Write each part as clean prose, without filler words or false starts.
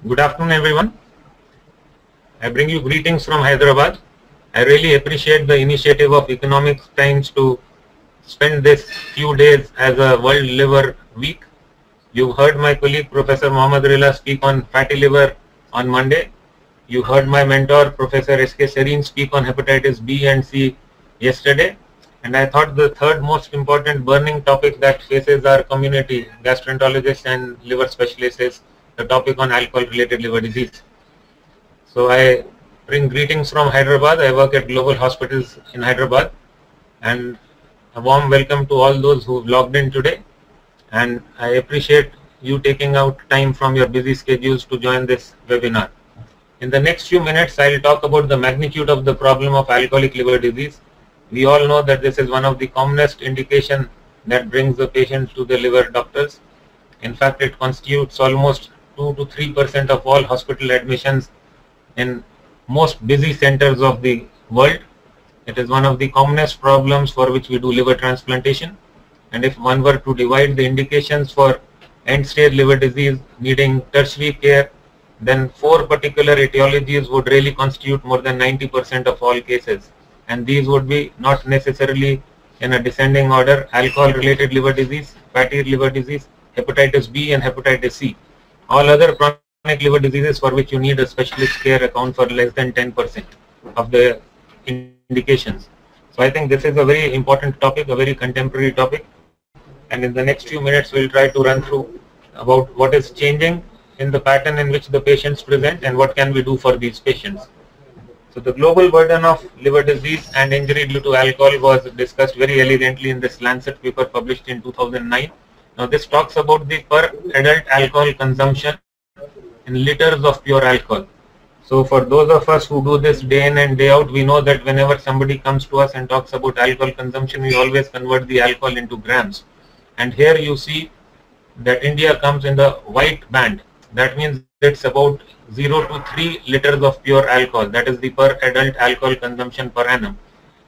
Good afternoon, everyone. I bring you greetings from Hyderabad. I really appreciate the initiative of Economic Times to spend this few days as a World Liver Week. You heard my colleague Professor Mohammad Rilla speak on fatty liver on Monday. You heard my mentor Professor S.K. Serene speak on hepatitis B and C yesterday. And I thought the third most important burning topic that faces our community, gastroenterologists and liver specialists, is the topic on alcohol-related liver disease. So I bring greetings from Hyderabad. I work at Global Hospitals in Hyderabad, and a warm welcome to all those who logged in today. And I appreciate you taking out time from your busy schedules to join this webinar. In the next few minutes, I'll talk about the magnitude of the problem of alcoholic liver disease. We all know that this is one of the commonest indications that brings the patient to the liver doctors. In fact, it constitutes almost 2 to 3% of all hospital admissions in most busy centers of the world. It is one of the commonest problems for which we do liver transplantation. And if one were to divide the indications for end-stage liver disease needing tertiary care, then 4 particular etiologies would really constitute more than 90% of all cases. And these would be not necessarily in a descending order: alcohol-related liver disease, fatty liver disease, hepatitis B and hepatitis C. All other chronic liver diseases for which you need a specialist care account for less than 10% of the indications. So I think this is a very important topic, a very contemporary topic. And in the next few minutes, we'll try to run through about what is changing in the pattern in which the patients present and what can we do for these patients. So the global burden of liver disease and injury due to alcohol was discussed very elegantly in this Lancet paper published in 2009. Now this talks about the per adult alcohol consumption in liters of pure alcohol. So for those of us who do this day in and day out, we know that whenever somebody comes to us and talks about alcohol consumption, we always convert the alcohol into grams. And here you see that India comes in the white band. That means it's about 0 to 3 liters of pure alcohol. That is the per adult alcohol consumption per annum.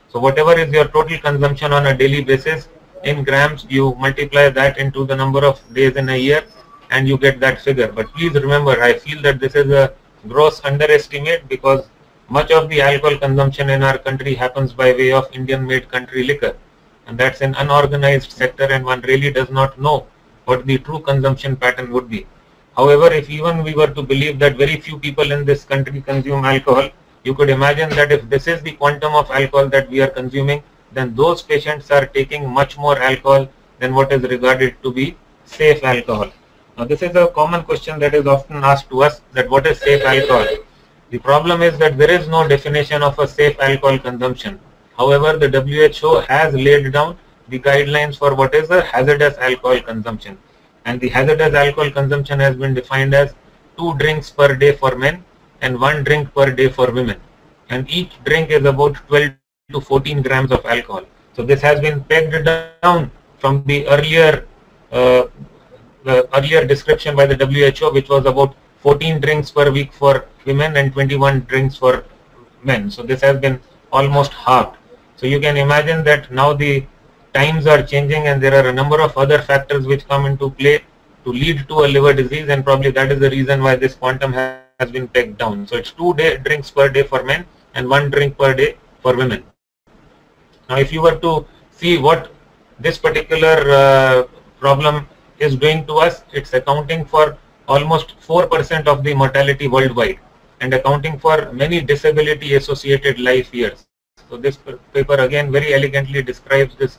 So whatever is your total consumption on a daily basis in grams, you multiply that into the number of days in a year and you get that figure. But please remember, I feel that this is a gross underestimate because much of the alcohol consumption in our country happens by way of Indian made country liquor. And that's an unorganized sector and one really does not know what the true consumption pattern would be. However, if even we were to believe that very few people in this country consume alcohol, you could imagine that if this is the quantum of alcohol that we are consuming, then those patients are taking much more alcohol than what is regarded to be safe alcohol. Now, this is a common question that is often asked to us, that what is safe alcohol? The problem is that there is no definition of a safe alcohol consumption. However, the WHO has laid down the guidelines for what is a hazardous alcohol consumption. And the hazardous alcohol consumption has been defined as 2 drinks per day for men and 1 drink per day for women. And each drink is about 12 to 14 grams of alcohol. So this has been pegged down from the earlier description by the WHO, which was about 14 drinks per week for women and 21 drinks for men. So this has been almost halved. So you can imagine that now the times are changing and there are a number of other factors which come into play to lead to a liver disease, and probably that is the reason why this quantum has been pegged down. So it's 2 drinks per day for men and 1 drink per day for women. Now if you were to see what this particular problem is doing to us, it's accounting for almost 4% of the mortality worldwide and accounting for many disability associated life years. So this paper again very elegantly describes this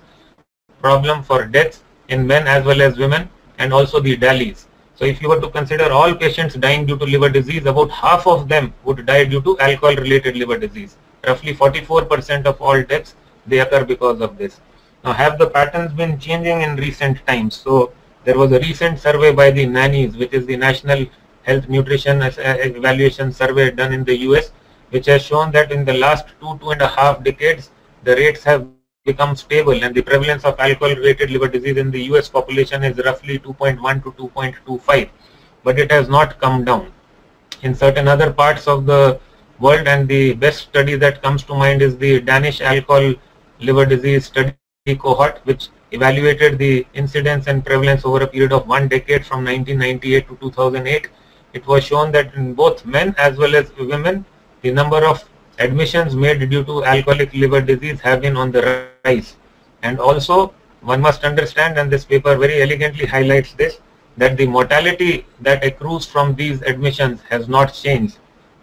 problem for deaths in men as well as women, and also the DALYs. So if you were to consider all patients dying due to liver disease, about half of them would die due to alcohol related liver disease. Roughly 44% of all deaths, they occur because of this. Now have the patterns been changing in recent times? So there was a recent survey by the NANIES, which is the National Health Nutrition Evaluation Survey done in the US, which has shown that in the last 2.5 decades, the rates have become stable and the prevalence of alcohol-related liver disease in the US population is roughly 2.1 to 2.25, but it has not come down. In certain other parts of the world, and the best study that comes to mind is the Danish alcohol liver disease study cohort, which evaluated the incidence and prevalence over a period of 1 decade from 1998 to 2008. it was shown that in both men as well as women, the number of admissions made due to alcoholic liver disease have been on the rise. And also, one must understand, and this paper very elegantly highlights this, that the mortality that accrues from these admissions has not changed.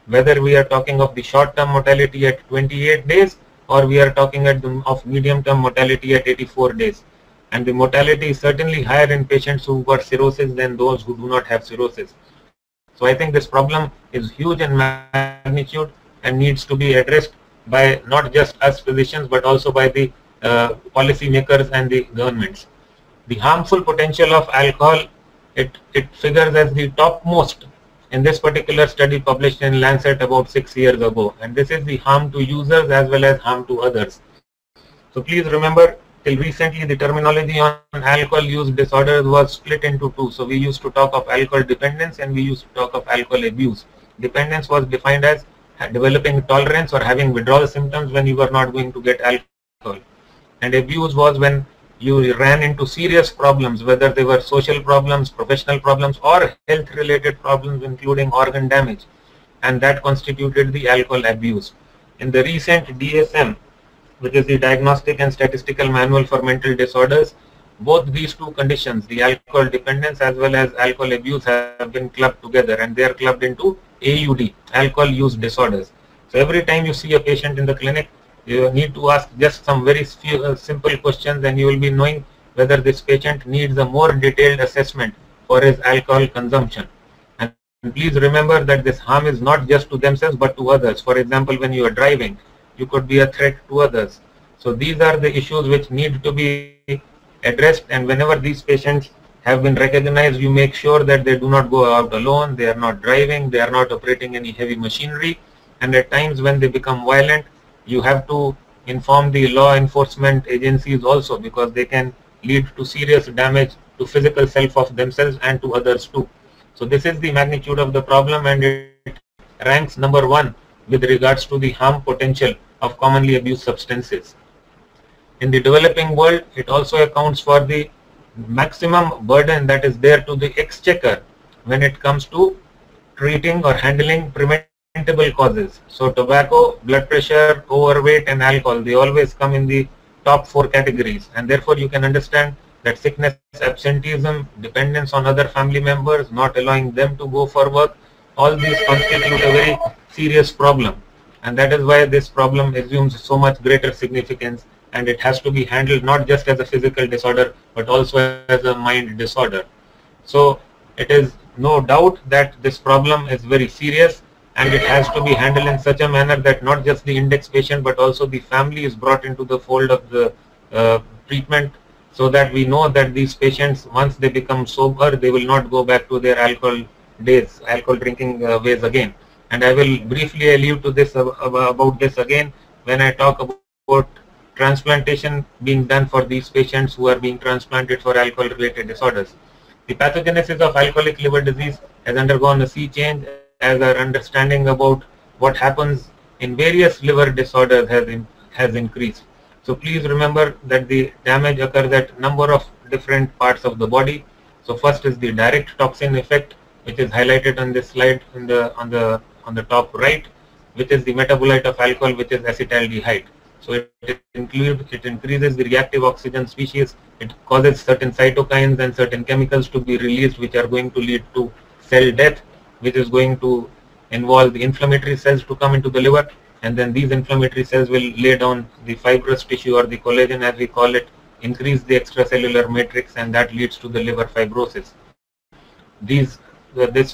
Whether we are talking of the short-term mortality at 28 days or we are talking of medium-term mortality at 84 days. And the mortality is certainly higher in patients who got cirrhosis than those who do not have cirrhosis. So I think this problem is huge in magnitude and needs to be addressed by not just us physicians but also by the policy makers and the governments. The harmful potential of alcohol, it figures as the topmost in this particular study published in Lancet about 6 years ago, and this is the harm to users as well as harm to others. So please remember, till recently the terminology on alcohol use disorders was split into two. So we used to talk of alcohol dependence and we used to talk of alcohol abuse. Dependence was defined as developing tolerance or having withdrawal symptoms when you were not going to get alcohol. And abuse was when you ran into serious problems, whether they were social problems, professional problems, or health-related problems, including organ damage, and that constituted the alcohol abuse. In the recent DSM, which is the Diagnostic and Statistical Manual for Mental Disorders, both these two conditions, the alcohol dependence as well as alcohol abuse, have been clubbed together, and they are clubbed into AUD, alcohol use disorders. So every time you see a patient in the clinic, you need to ask just some very simple questions, and you will be knowing whether this patient needs a more detailed assessment for his alcohol consumption. And please remember that this harm is not just to themselves but to others. For example, when you are driving, you could be a threat to others. So these are the issues which need to be addressed, and whenever these patients have been recognized, you make sure that they do not go out alone, they are not driving, they are not operating any heavy machinery, and at times when they become violent, you have to inform the law enforcement agencies also, because they can lead to serious damage to physical self of themselves and to others too. So this is the magnitude of the problem, and it ranks number 1 with regards to the harm potential of commonly abused substances. In the developing world, it also accounts for the maximum burden that is there to the exchequer when it comes to treating or handling preventable causes. So tobacco, blood pressure, overweight and alcohol, they always come in the top 4 categories, and therefore you can understand that sickness, absenteeism, dependence on other family members, not allowing them to go for work, all these constitute a very serious problem, and that is why this problem assumes so much greater significance, and it has to be handled not just as a physical disorder but also as a mind disorder. So it is no doubt that this problem is very serious, and it has to be handled in such a manner that not just the index patient but also the family is brought into the fold of the treatment, so that we know that these patients, once they become sober, they will not go back to their alcohol days, alcohol drinking ways again. And I will briefly allude to this about this again when I talk about transplantation being done for these patients who are being transplanted for alcohol related disorders. The pathogenesis of alcoholic liver disease has undergone a sea change as our understanding about what happens in various liver disorders has increased. So please remember that the damage occurs at number of different parts of the body. So first is the direct toxin effect, which is highlighted on this slide on the top right, which is the metabolite of alcohol, which is acetaldehyde. So it increases the reactive oxygen species. It causes certain cytokines and certain chemicals to be released, which are going to lead to cell death, which is going to involve the inflammatory cells to come into the liver, and then these inflammatory cells will lay down the fibrous tissue, or the collagen as we call it, increase the extracellular matrix, and that leads to the liver fibrosis. This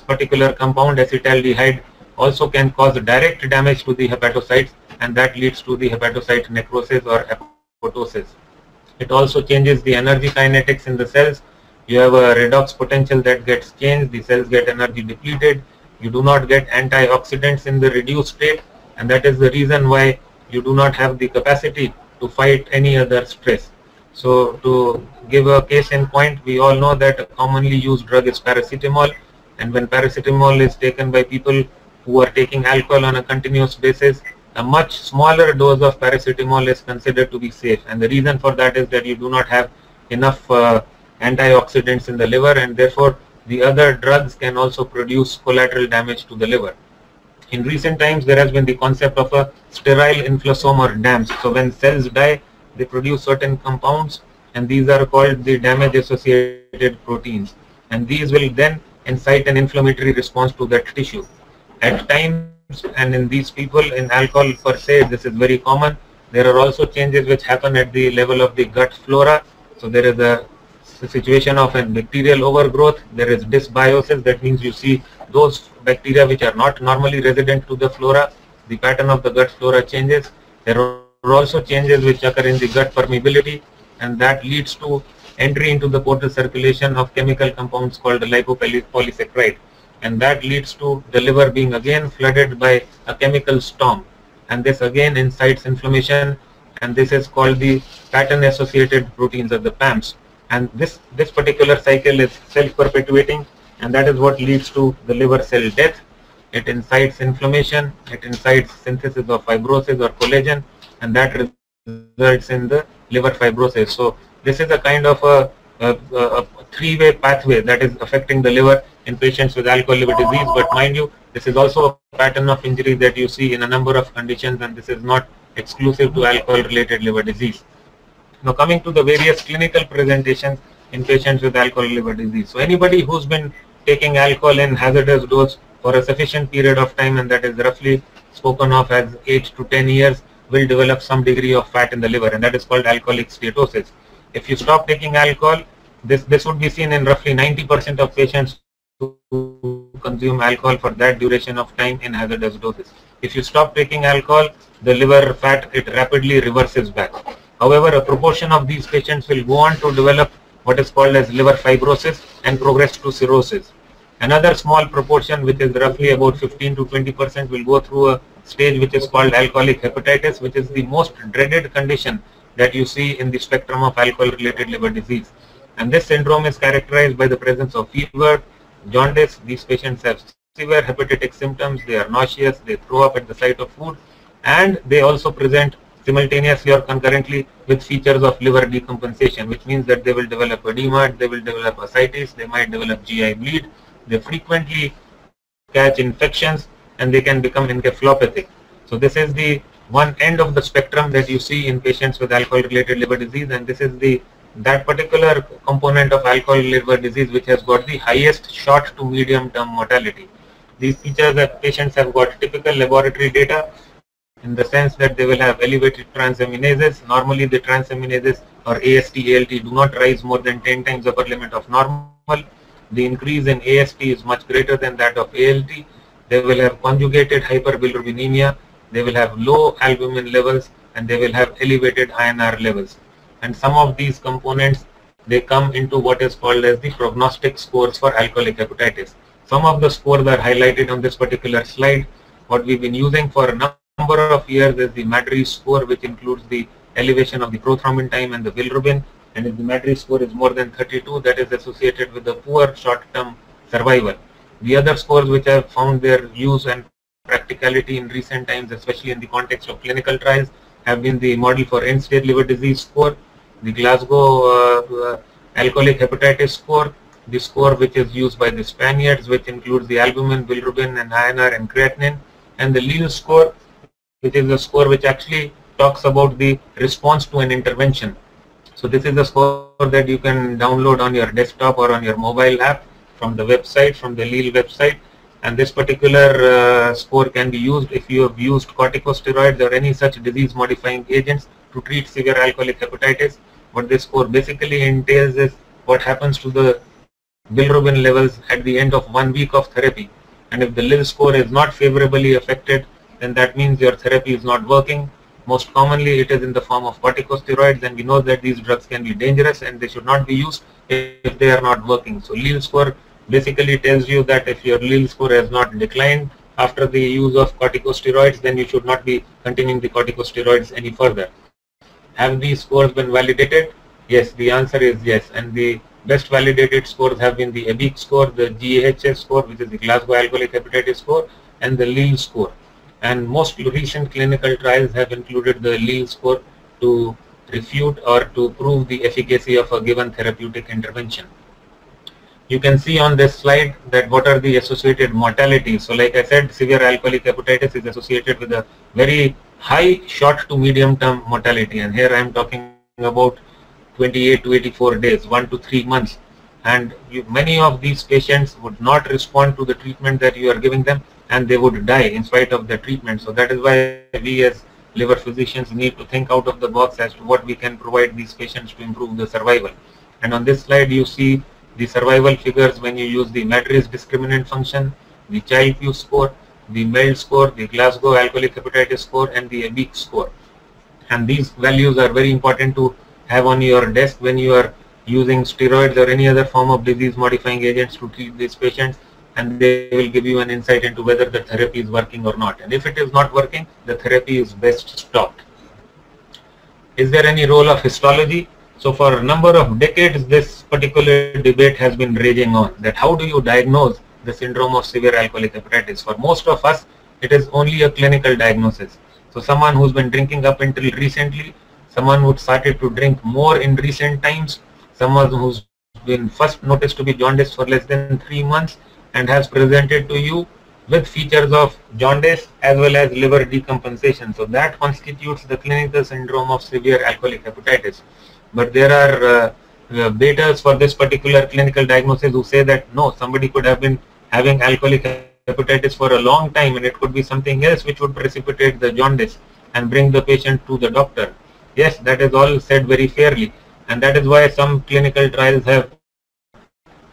particular compound, acetaldehyde, also can cause direct damage to the hepatocytes, and that leads to the hepatocyte necrosis or apoptosis. It also changes the energy kinetics in the cells. You have a redox potential that gets changed, the cells get energy depleted, you do not get antioxidants in the reduced state, and that is the reason why you do not have the capacity to fight any other stress. So to give a case in point, we all know that a commonly used drug is paracetamol, and when paracetamol is taken by people who are taking alcohol on a continuous basis, a much smaller dose of paracetamol is considered to be safe, and the reason for that is that you do not have enough antioxidants in the liver, and therefore the other drugs can also produce collateral damage to the liver. In recent times, there has been the concept of a sterile inflosome or DAMS. So when cells die, they produce certain compounds, and these are called the damage-associated proteins. And these will then incite an inflammatory response to that tissue. At times, and in these people, in alcohol per se, this is very common. There are also changes which happen at the level of the gut flora. So there is a situation of a bacterial overgrowth. There is dysbiosis. That means you see those bacteria which are not normally resident to the flora. The pattern of the gut flora changes. There are also changes which occur in the gut permeability, and that leads to entry into the portal circulation of chemical compounds called lipopolysaccharide, and that leads to the liver being again flooded by a chemical storm, and this again incites inflammation, and this is called the pattern associated proteins, or the PAMs. And this particular cycle is self-perpetuating, and that is what leads to the liver cell death. It incites inflammation, it incites synthesis of fibrosis or collagen, and that results in the liver fibrosis. So this is a kind of a three-way pathway that is affecting the liver in patients with alcohol liver disease. But mind you, this is also a pattern of injury that you see in a number of conditions, and this is not exclusive to alcohol-related liver disease. Now coming to the various clinical presentations in patients with alcohol liver disease. So anybody who's been taking alcohol in hazardous dose for a sufficient period of time, and that is roughly spoken of as 8 to 10 years, will develop some degree of fat in the liver, and that is called alcoholic steatosis. If you stop taking alcohol, this would be seen in roughly 90% of patients who consume alcohol for that duration of time in hazardous doses. If you stop taking alcohol, the liver fat, it rapidly reverses back. However, a proportion of these patients will go on to develop what is called as liver fibrosis and progress to cirrhosis. Another small proportion, which is roughly about 15 to 20%, will go through a stage which is called alcoholic hepatitis, which is the most dreaded condition that you see in the spectrum of alcohol-related liver disease. And this syndrome is characterized by the presence of fever, jaundice. These patients have severe hepatitic symptoms. They are nauseous, they throw up at the sight of food, and they also present simultaneously or concurrently with features of liver decompensation, which means that they will develop edema, they will develop ascites, they might develop GI bleed, they frequently catch infections, and they can become encephalopathic. So this is the one end of the spectrum that you see in patients with alcohol-related liver disease, and this is that particular component of alcohol liver disease which has got the highest short to medium term mortality. These features that patients have got typical laboratory data, in the sense that they will have elevated transaminases. Normally the transaminases or AST, ALT do not rise more than 10 times the upper limit of normal. The increase in AST is much greater than that of ALT. They will have conjugated hyperbilirubinemia. They will have low albumin levels, and they will have elevated INR levels. And some of these components, they come into what is called as the prognostic scores for alcoholic hepatitis. Some of the scores are highlighted on this particular slide. What we've been using for a number of years is the Maddrey score, which includes the elevation of the prothrombin time and the bilirubin. And if the Maddrey score is more than 32, that is associated with the poor short-term survival. The other scores which have found their use and practicality in recent times, especially in the context of clinical trials, have been the model for end-stage liver disease score, the Glasgow alcoholic hepatitis score, the score which is used by the Spaniards, which includes the albumin, bilirubin, and INR and creatinine, and the Lille score, which is a score which actually talks about the response to an intervention. So this is a score that you can download on your desktop or on your mobile app from the website, from the Lille website. And this particular score can be used if you have used corticosteroids or any such disease-modifying agents to treat severe alcoholic hepatitis. What this score basically entails is what happens to the bilirubin levels at the end of 1 week of therapy. And if the Lille score is not favorably affected, then that means your therapy is not working. Most commonly, it is in the form of corticosteroids, and we know that these drugs can be dangerous and they should not be used if they are not working. So Lille score basically tells you that if your Lille score has not declined after the use of corticosteroids, then you should not be continuing the corticosteroids any further. Have these scores been validated? Yes, the answer is yes. And the best validated scores have been the EBIC score, the GAHS score, which is the Glasgow alcoholic hepatitis score, and the Lille score. And most recent clinical trials have included the Lille score to refute or to prove the efficacy of a given therapeutic intervention. You can see on this slide that what are the associated mortalities. So like I said, severe alcoholic hepatitis is associated with a very high short to medium term mortality, and here I am talking about 28 to 84 days, 1 to 3 months, and many of these patients would not respond to the treatment that you are giving them, and they would die in spite of the treatment. So that is why we as liver physicians need to think out of the box as to what we can provide these patients to improve the survival. And on this slide you see the survival figures when you use the Madris discriminant function, the Child-Pugh score, the MELD score, the Glasgow alcoholic hepatitis score, and the EBIC score. And these values are very important to have on your desk when you are using steroids or any other form of disease modifying agents to treat these patients, and they will give you an insight into whether the therapy is working or not. And if it is not working, the therapy is best stopped. Is there any role of histology? So for a number of decades, this particular debate has been raging on, that how do you diagnose the syndrome of severe alcoholic hepatitis? For most of us, it is only a clinical diagnosis. So someone who's been drinking up until recently, someone who started to drink more in recent times, someone who's been first noticed to be jaundiced for less than 3 months and has presented to you with features of jaundice as well as liver decompensation. So that constitutes the clinical syndrome of severe alcoholic hepatitis. But there are betas for this particular clinical diagnosis who say that no, somebody could have been having alcoholic hepatitis for a long time and it could be something else which would precipitate the jaundice and bring the patient to the doctor. Yes, that is all said very fairly, and that is why some clinical trials have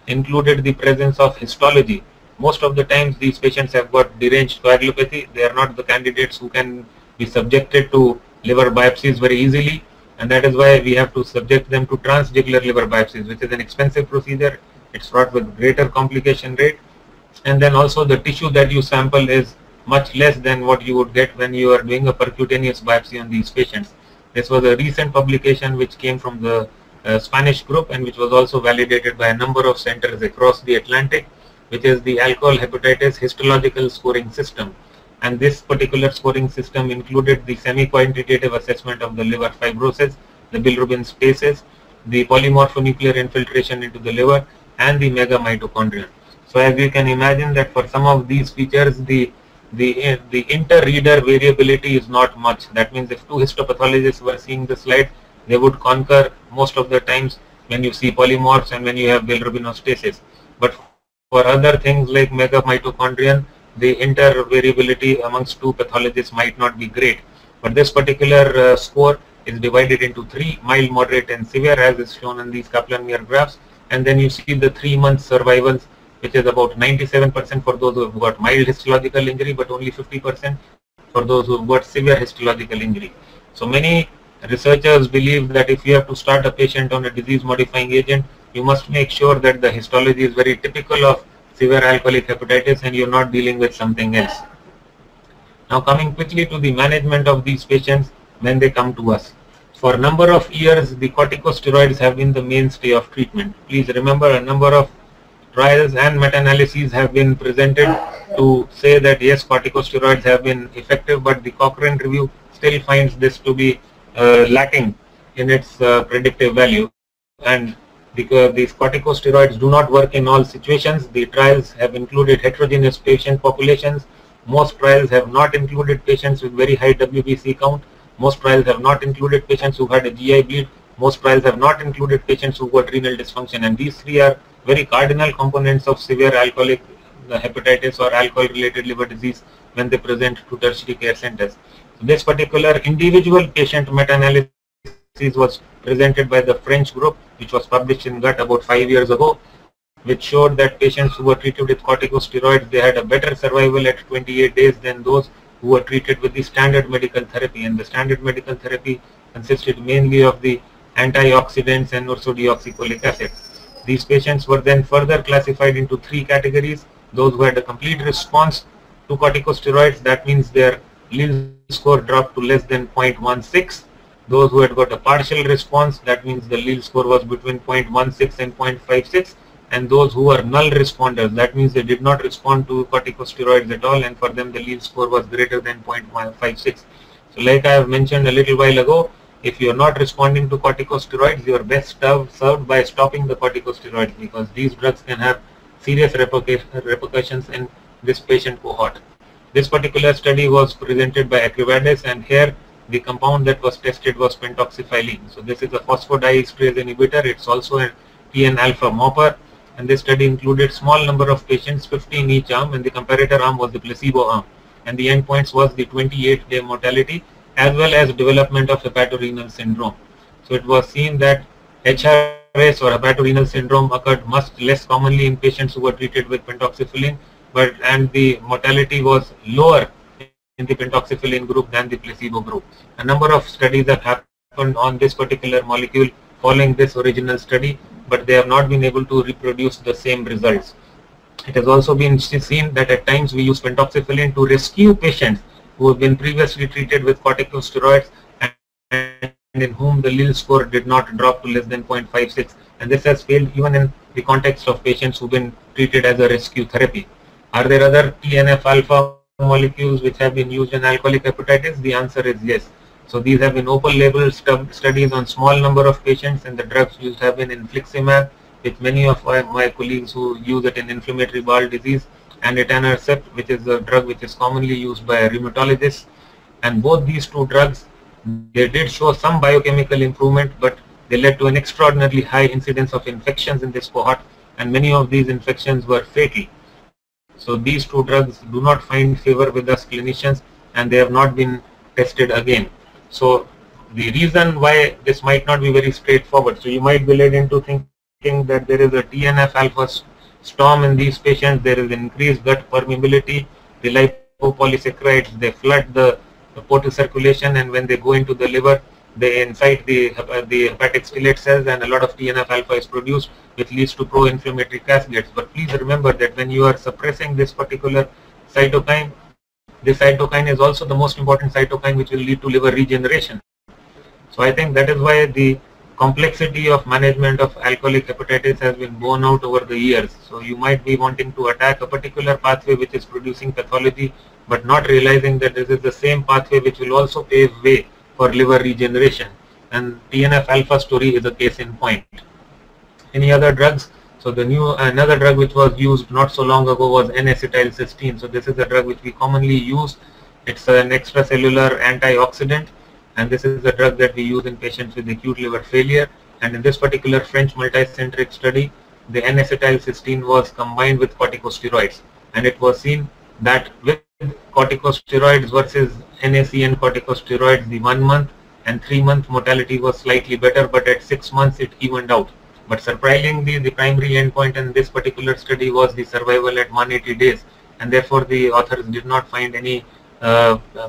included the presence of histology. Most of the times these patients have got deranged coagulopathy. They are not the candidates who can be subjected to liver biopsies very easily, and that is why we have to subject them to transjugular liver biopsies, which is an expensive procedure. It's fraught with greater complication rate, and then also the tissue that you sample is much less than what you would get when you are doing a percutaneous biopsy on these patients. This was a recent publication which came from the Spanish group and which was also validated by a number of centers across the Atlantic, which is the alcohol hepatitis histological scoring system. And this particular scoring system included the semi-quantitative assessment of the liver fibrosis, the bilirubin stasis, the polymorphonuclear infiltration into the liver, and the megamitochondria. So as you can imagine that for some of these features, the inter-reader variability is not much. That means if two histopathologists were seeing the slide, they would concur most of the times when you see polymorphs and when you have bilirubinostasis. But for other things like megamitochondrion, the inter-variability amongst two pathologists might not be great. But this particular score is divided into 3, mild, moderate, and severe, as is shown in these Kaplan-Meier graphs. And then you see the 3-month survivals, which is about 97% for those who have got mild histological injury, but only 50% for those who have got severe histological injury. So many researchers believe that if you have to start a patient on a disease-modifying agent, you must make sure that the histology is very typical of severe alcoholic hepatitis and you're not dealing with something else. Now coming quickly to the management of these patients when they come to us. For a number of years, the corticosteroids have been the mainstay of treatment. Please remember, a number of trials and meta-analyses have been presented to say that yes, corticosteroids have been effective, but the Cochrane review still finds this to be lacking in its predictive value. And because these corticosteroids do not work in all situations, the trials have included heterogeneous patient populations. Most trials have not included patients with very high WBC count. Most trials have not included patients who had a GI bleed. Most trials have not included patients who got renal dysfunction. And these 3 are very cardinal components of severe alcoholic hepatitis or alcohol-related liver disease when they present to tertiary care centers. So this particular individual patient meta-analysis was presented by the French group, which was published in Gut about 5 years ago, which showed that patients who were treated with corticosteroids, they had a better survival at 28 days than those who were treated with the standard medical therapy. And the standard medical therapy consisted mainly of the antioxidants and ursodeoxycholic acid. These patients were then further classified into 3 categories. Those who had a complete response to corticosteroids, that means their Lille score dropped to less than 0.16. Those who had got a partial response, that means the Lille score was between 0.16 and 0.56. And those who are null responders, that means they did not respond to corticosteroids at all, and for them the Lille score was greater than 0.56. So like I have mentioned a little while ago, if you are not responding to corticosteroids, you are best served by stopping the corticosteroids, because these drugs can have serious repercussions in this patient cohort. This particular study was presented by Acrivades, and here the compound that was tested was pentoxifylline. So this is a phosphodiesterase inhibitor. It's also a TN-alpha mopper, and this study included small number of patients, 50 in each arm, and the comparator arm was the placebo arm. And the endpoints was the 28-day mortality as well as development of hepatorenal syndrome. So it was seen that HRS or hepatorenal syndrome occurred much less commonly in patients who were treated with pentoxifylline, and the mortality was lower in the pentoxifylline group than the placebo group. A number of studies have happened on this particular molecule following this original study, but they have not been able to reproduce the same results. It has also been seen that at times we use pentoxifylline to rescue patients who have been previously treated with corticosteroids and in whom the Lille score did not drop to less than 0.56, and this has failed even in the context of patients who have been treated as a rescue therapy. Are there other TNF-alpha molecules which have been used in alcoholic hepatitis? The answer is yes. So these have been open label studies on small number of patients, and the drugs used have been infliximab, with many of my colleagues who use it in inflammatory bowel disease, and etanercept, which is a drug which is commonly used by rheumatologists. And both these two drugs, they did show some biochemical improvement, but they led to an extraordinarily high incidence of infections in this cohort, and many of these infections were fatal. So these two drugs do not find favor with us clinicians, and they have not been tested again. So the reason why this might not be very straightforward, so you might be led into thinking that there is a TNF-alpha storm in these patients, there is increased gut permeability, the lipopolysaccharides, they flood the portal circulation, and when they go into the liver, they incite the hepatic stellate cells, and a lot of TNF-alpha is produced, which leads to pro-inflammatory cascades. But please remember that when you are suppressing this particular cytokine, this cytokine is also the most important cytokine which will lead to liver regeneration. So I think that is why the complexity of management of alcoholic hepatitis has been borne out over the years. So you might be wanting to attack a particular pathway which is producing pathology, but not realizing that this is the same pathway which will also pave way for liver regeneration. And TNF-alpha story is a case in point. Any other drugs? So another drug which was used not so long ago was N-acetylcysteine. So this is a drug which we commonly use. It's an extracellular antioxidant, and this is a drug that we use in patients with acute liver failure. And in this particular French multicentric study, the N-acetylcysteine was combined with corticosteroids, and it was seen that with corticosteroids versus NaCN corticosteroids, the 1 month and 3 month mortality was slightly better, but at 6 months it evened out. But surprisingly, the primary endpoint in this particular study was the survival at 180 days, and therefore the authors did not find any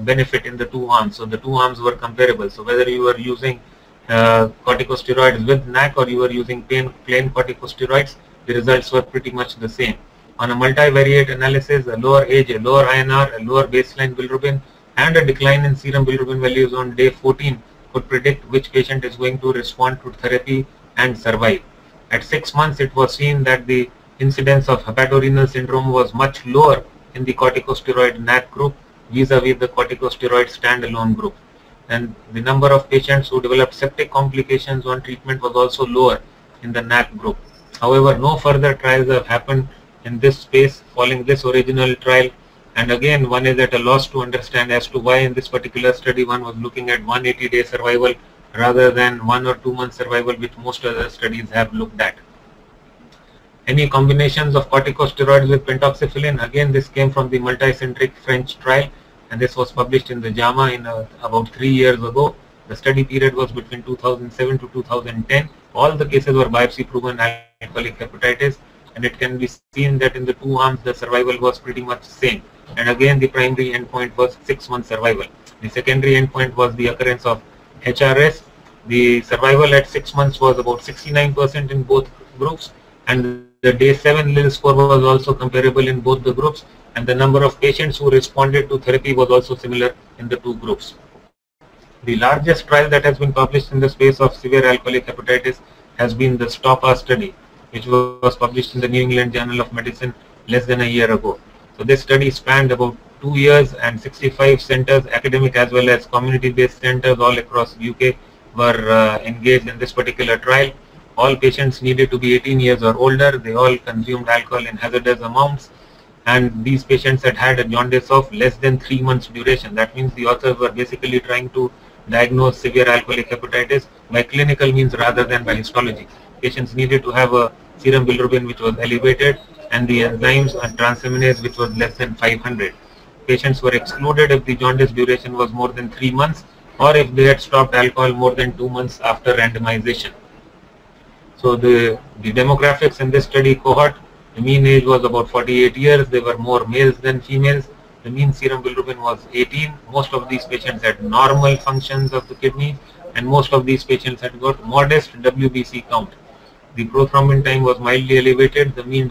benefit in the two arms. So the two arms were comparable. So whether you were using corticosteroids with NAC or you were using plain corticosteroids, the results were pretty much the same. On a multivariate analysis, a lower age, a lower INR, a lower baseline bilirubin, and a decline in serum bilirubin values on day 14 could predict which patient is going to respond to therapy and survive. At 6 months, it was seen that the incidence of hepatorenal syndrome was much lower in the corticosteroid NAC group vis-a-vis the corticosteroid standalone group. And the number of patients who developed septic complications on treatment was also lower in the NAC group. However, no further trials have happened in this space following this original trial, and again one is at a loss to understand as to why in this particular study one was looking at 180-day survival rather than 1 or 2 month survival, which most other studies have looked at. Any combinations of corticosteroids with pentoxifylline? Again, this came from the multicentric French trial, and this was published in the JAMA in about 3 years ago. The study period was between 2007 to 2010. All the cases were biopsy proven alcoholic hepatitis, and it can be seen that in the two arms the survival was pretty much the same. And again, the primary endpoint was 6 month survival. The secondary endpoint was the occurrence of HRS. The survival at 6 months was about 69% in both groups, and the day 7 Lille score was also comparable in both the groups, and the number of patients who responded to therapy was also similar in the two groups. The largest trial that has been published in the space of severe alcoholic hepatitis has been the STOPA study, which was published in the New England Journal of Medicine less than a year ago. So this study spanned about 2 years, and 65 centers, academic as well as community-based centers all across UK, were engaged in this particular trial. All patients needed to be 18 years or older. They all consumed alcohol in hazardous amounts, and these patients had had a jaundice of less than 3 months duration. That means the authors were basically trying to diagnose severe alcoholic hepatitis by clinical means rather than by histology. Patients needed to have a serum bilirubin which was elevated and the enzymes and transaminase which was less than 500. Patients were excluded if the jaundice duration was more than 3 months or if they had stopped alcohol more than 2 months after randomization. So the demographics in this study cohort, the mean age was about 48 years. There were more males than females. The mean serum bilirubin was 18. Most of these patients had normal functions of the kidney, and most of these patients had got modest WBC count. The prothrombin time was mildly elevated. The mean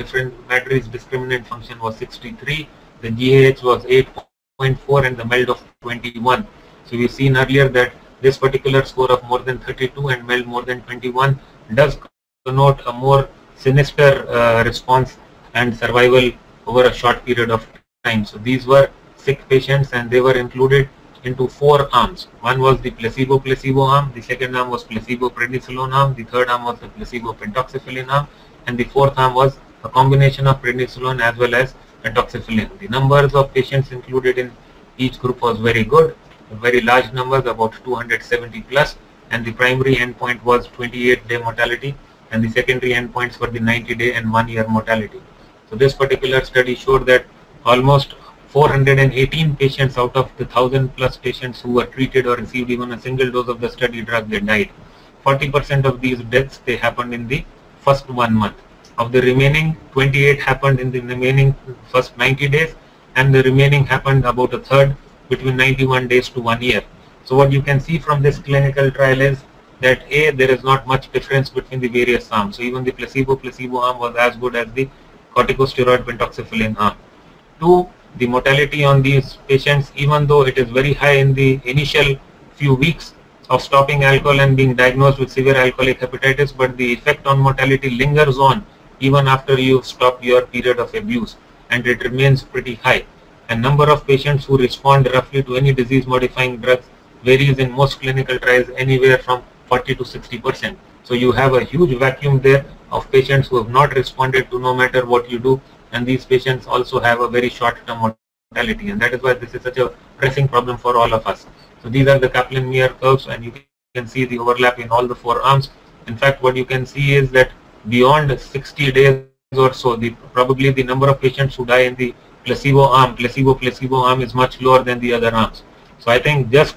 matrix discriminant function was 63. The GAH was 8.4 and the MELD of 21. So we've seen earlier that this particular score of more than 32 and MELD more than 21 does connote a more sinister response and survival over a short period of time. So these were sick patients and they were included into 4 arms. One was the placebo arm, the second arm was placebo prednisolone arm, the third arm was the placebo pentoxifylline arm, and the fourth arm was a combination of prednisolone as well as pentoxifylline. The numbers of patients included in each group was very good, very large numbers, about 270 plus, and the primary endpoint was 28-day mortality, and the secondary endpoints were the 90-day and 1-year mortality. So this particular study showed that almost 418 patients out of the 1,000 plus patients who were treated or received even a single dose of the study drug, they died. 40% of these deaths, they happened in the first 1 month. Of the remaining, 28 happened in the remaining first 90 days, and the remaining happened about a third between 91 days to 1 year. So what you can see from this clinical trial is that A, there is not much difference between the various arms. So even the placebo arm was as good as the corticosteroid pentoxifylline arm. 2, the mortality on these patients, even though it is very high in the initial few weeks of stopping alcohol and being diagnosed with severe alcoholic hepatitis, but the effect on mortality lingers on even after you've stopped your period of abuse, and it remains pretty high. And number of patients who respond roughly to any disease modifying drugs varies in most clinical trials anywhere from 40 to 60%. So you have a huge vacuum there of patients who have not responded to no matter what you do, and these patients also have a very short-term mortality, and that is why this is such a pressing problem for all of us. So these are the Kaplan-Meier curves, and you can see the overlap in all the 4 arms. In fact, what you can see is that beyond 60 days or so, probably the number of patients who die in the placebo arm is much lower than the other arms. So I think just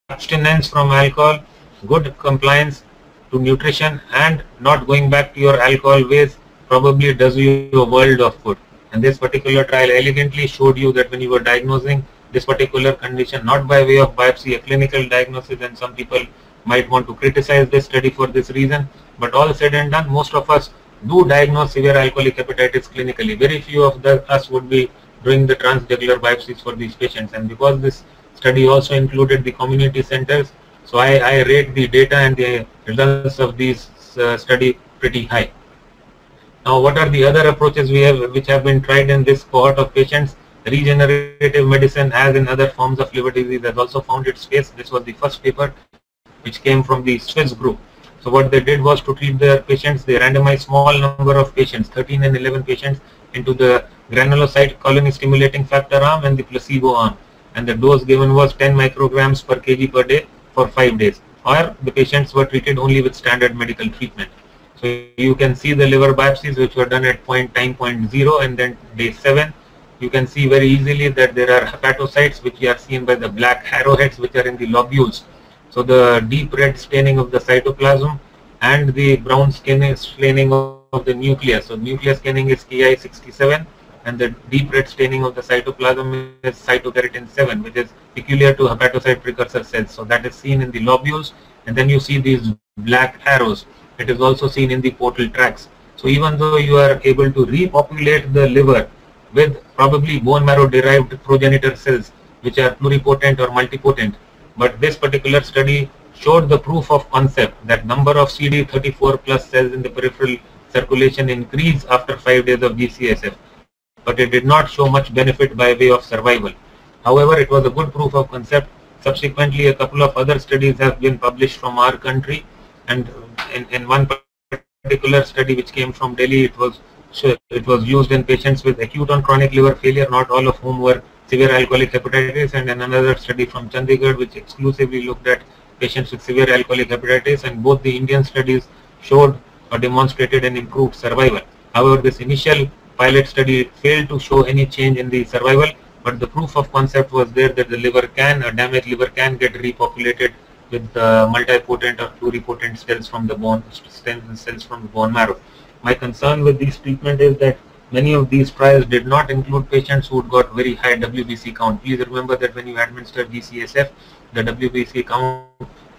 abstinence from alcohol, good compliance to nutrition, and not going back to your alcohol ways probably does you a world of good. And this particular trial elegantly showed you that when you were diagnosing this particular condition, not by way of biopsy, a clinical diagnosis, and some people might want to criticize this study for this reason, but all said and done, most of us do diagnose severe alcoholic hepatitis clinically. Very few of us would be doing the transjugular biopsies for these patients, and because this study also included the community centers, so I rate the data and the results of these study pretty high. Now, what are the other approaches we have which have been tried in this cohort of patients? Regenerative medicine, as in other forms of liver disease, has also found its space. This was the first paper which came from the Swiss group. So what they did was to treat their patients, they randomized small number of patients, 13 and 11 patients, into the granulocyte colony stimulating factor arm and the placebo arm. And the dose given was 10 micrograms per kg per day for 5 days. Or the patients were treated only with standard medical treatment. So you can see the liver biopsies which were done at time point 0 and then day 7. You can see very easily that there are hepatocytes which are seen by the black arrowheads which are in the lobules. So the deep red staining of the cytoplasm and the brown staining of the nucleus. So nucleus staining is Ki67 and the deep red staining of the cytoplasm is cytokeratin 7, which is peculiar to hepatocyte precursor cells. So that is seen in the lobules, and then you see these black arrows. It is also seen in the portal tracts. So even though you are able to repopulate the liver with probably bone marrow derived progenitor cells which are pluripotent or multipotent, but this particular study showed the proof of concept that number of CD34 plus cells in the peripheral circulation increase after 5 days of GCSF, but it did not show much benefit by way of survival. However, it was a good proof of concept Subsequently, a couple of other studies have been published from our country, and in one particular study which came from Delhi, it was used in patients with acute on chronic liver failure, not all of whom were severe alcoholic hepatitis, and in another study from Chandigarh which exclusively looked at patients with severe alcoholic hepatitis, and both the Indian studies showed or demonstrated an improved survival. However, this initial pilot study failed to show any change in the survival, but the proof of concept was there that the liver can, a damaged liver can get repopulated with multipotent or pluripotent cells from the bone, cells from the bone marrow. My concern with these treatment is that many of these trials did not include patients who got very high WBC count. Please remember that when you administer GCSF, the WBC count,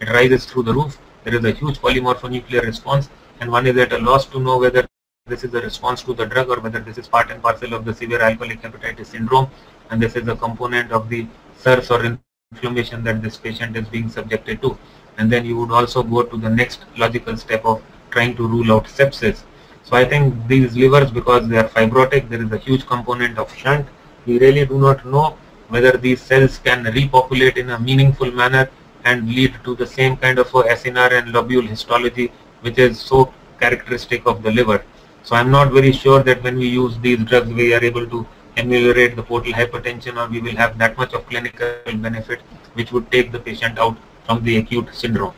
it rises through the roof. There is a huge polymorphonuclear response, and one is at a loss to know whether this is a response to the drug or whether this is part and parcel of the severe alcoholic hepatitis syndrome, and this is a component of the SIRS or inflammation that this patient is being subjected to. And then you would also go to the next logical step of trying to rule out sepsis. So I think these livers, because they are fibrotic, there is a huge component of shunt. We really do not know whether these cells can repopulate in a meaningful manner and lead to the same kind of acinar and lobule histology which is so characteristic of the liver. So I'm not very sure that when we use these drugs we are able to ameliorate the portal hypertension, or we will have that much of clinical benefit which would take the patient out from the acute syndrome.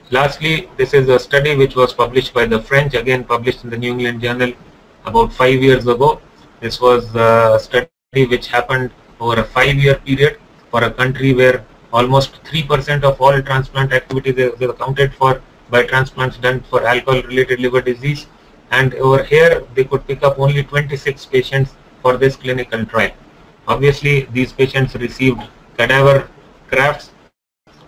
Lastly, this is a study which was published by the French, again published in the New England Journal about 5 years ago. This was a study which happened over a 5-year period for a country where almost 3% of all transplant activities is accounted for by transplants done for alcohol-related liver disease. And over here, they could pick up only 26 patients for this clinical trial. Obviously, these patients received cadaver grafts,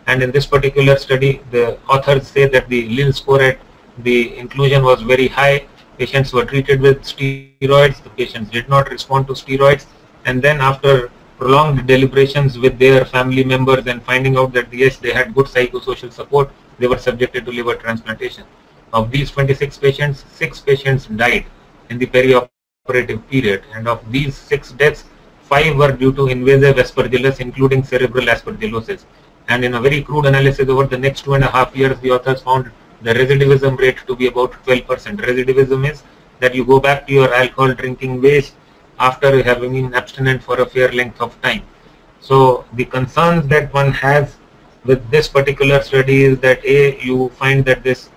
and in this particular study, the authors say that the Lille score at the inclusion was very high. Patients were treated with steroids. The patients did not respond to steroids, and then after prolonged deliberations with their family members and finding out that yes, they had good psychosocial support, they were subjected to liver transplantation. Of these 26 patients, 6 patients died in the perioperative period, and of these 6 deaths, 5 were due to invasive aspergillus, including cerebral aspergillosis. And in a very crude analysis over the next 2.5 years, the authors found the recidivism rate to be about 12%. Recidivism is that you go back to your alcohol drinking ways after having been abstinent for a fair length of time. So the concerns that one has with this particular study is that A, you find that this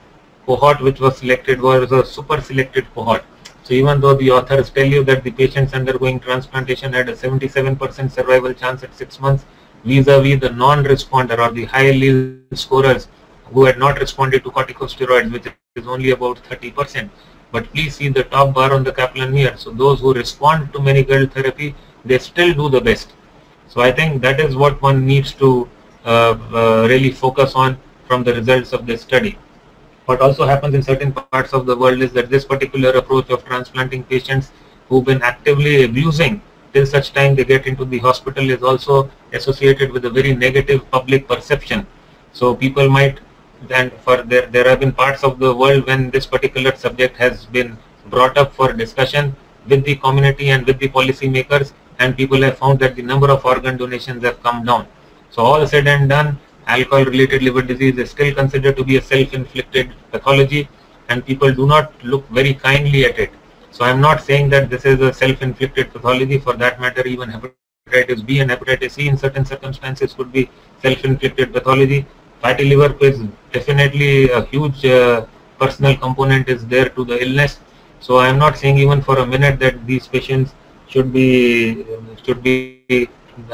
cohort which was selected was a super selected cohort. So even though the authors tell you that the patients undergoing transplantation had a 77% survival chance at 6 months, vis-a-vis the non-responder or the high Lille scorers who had not responded to corticosteroids, which is only about 30%. But please see the top bar on the Kaplan-Meier. So those who respond to Mannigel therapy, they still do the best. So I think that is what one needs to really focus on from the results of this study. What also happens in certain parts of the world is that this particular approach of transplanting patients who've been actively abusing till such time they get into the hospital is also associated with a very negative public perception. So people might, and for there have been parts of the world when this particular subject has been brought up for discussion with the community and with the policy makers, and people have found that the number of organ donations have come down. So all said and done, alcohol-related liver disease is still considered to be a self-inflicted pathology, and people do not look very kindly at it. So I am not saying that this is a self-inflicted pathology. For that matter, even hepatitis B and hepatitis C in certain circumstances could be self-inflicted pathology. Fatty liver is definitely a huge personal component is there to the illness. So I am not saying even for a minute that these patients should be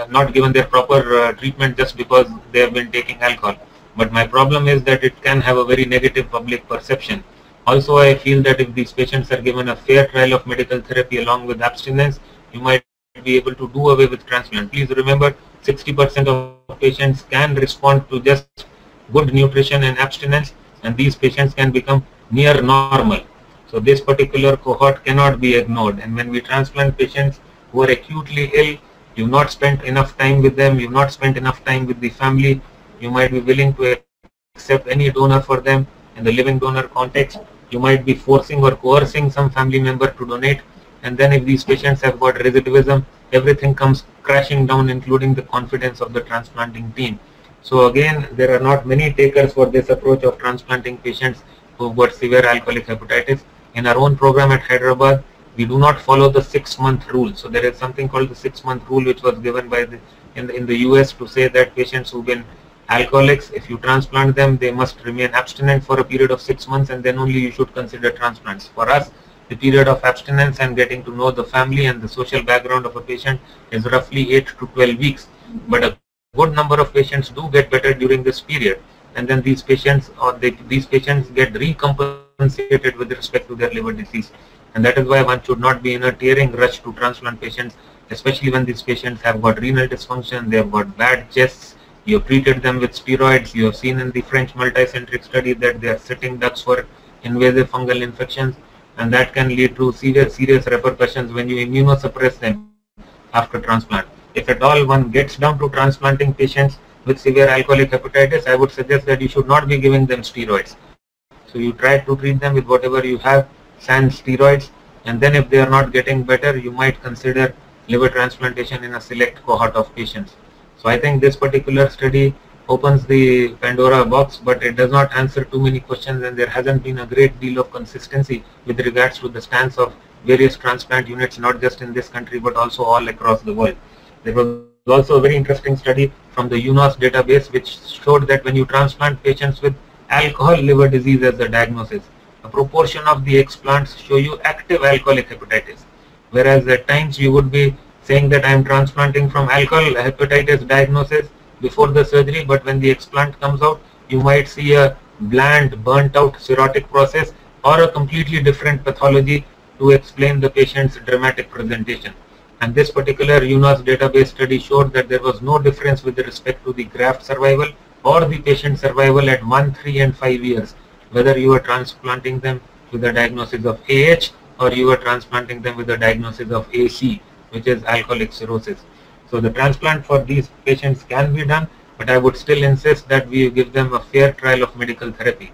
not given their proper treatment just because they have been taking alcohol. But my problem is that it can have a very negative public perception. Also, I feel that if these patients are given a fair trial of medical therapy along with abstinence, you might be able to do away with transplant. Please remember, 60% of patients can respond to just good nutrition and abstinence, and these patients can become near normal. So this particular cohort cannot be ignored. And when we transplant patients who are acutely ill, you've not spent enough time with them, you've not spent enough time with the family, you might be willing to accept any donor for them in the living donor context. You might be forcing or coercing some family member to donate, and then if these patients have got recidivism, everything comes crashing down, including the confidence of the transplanting team. So again, there are not many takers for this approach of transplanting patients who've got severe alcoholic hepatitis. In our own program at Hyderabad, we do not follow the 6-month rule. So there is something called the 6-month rule, which was given by in the US to say that patients who've been alcoholics, if you transplant them, they must remain abstinent for a period of 6 months, and then only you should consider transplants. For us, the period of abstinence and getting to know the family and the social background of a patient is roughly 8 to 12 weeks. But a good number of patients do get better during this period, and then these patients get recompensated with respect to their liver disease. And that is why one should not be in a tearing rush to transplant patients, especially when these patients have got renal dysfunction, they have got bad chests, you have treated them with steroids, you have seen in the French multicentric study that they are sitting ducks for invasive fungal infections, and that can lead to serious repercussions when you immunosuppress them after transplant. If at all one gets down to transplanting patients with severe alcoholic hepatitis, I would suggest that you should not be giving them steroids. So you try to treat them with whatever you have, sans steroids, and then if they are not getting better, you might consider liver transplantation in a select cohort of patients. So I think this particular study opens the Pandora box, but it does not answer too many questions, and there hasn't been a great deal of consistency with regards to the stance of various transplant units, not just in this country but also all across the world. There was also a very interesting study from the UNOS database which showed that when you transplant patients with alcohol liver disease as the diagnosis, a proportion of the explants show you active alcoholic hepatitis, whereas at times you would be saying that I am transplanting from alcohol hepatitis diagnosis before the surgery, but when the explant comes out, you might see a bland, burnt out cirrhotic process or a completely different pathology to explain the patient's dramatic presentation. And this particular UNOS database study showed that there was no difference with respect to the graft survival or the patient survival at 1, 3 and 5 years, whether you are transplanting them with a diagnosis of AH or you are transplanting them with a diagnosis of AC, which is alcoholic cirrhosis. So the transplant for these patients can be done, but I would still insist that we give them a fair trial of medical therapy.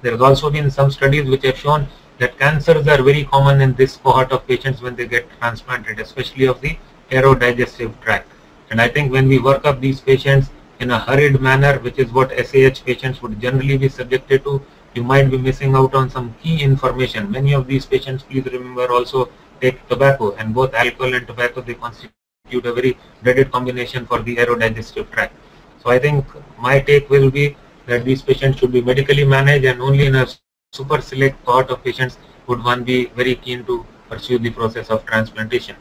There has also been some studies which have shown that cancers are very common in this cohort of patients when they get transplanted, especially of the aerodigestive tract. And I think when we work up these patients in a hurried manner, which is what SAH patients would generally be subjected to, you might be missing out on some key information. Many of these patients, please remember, also take tobacco, and both alcohol and tobacco, they constitute a very dreaded combination for the aerodigestive tract. So I think my take will be that these patients should be medically managed, and only in a super select cohort of patients would one be very keen to pursue the process of transplantation.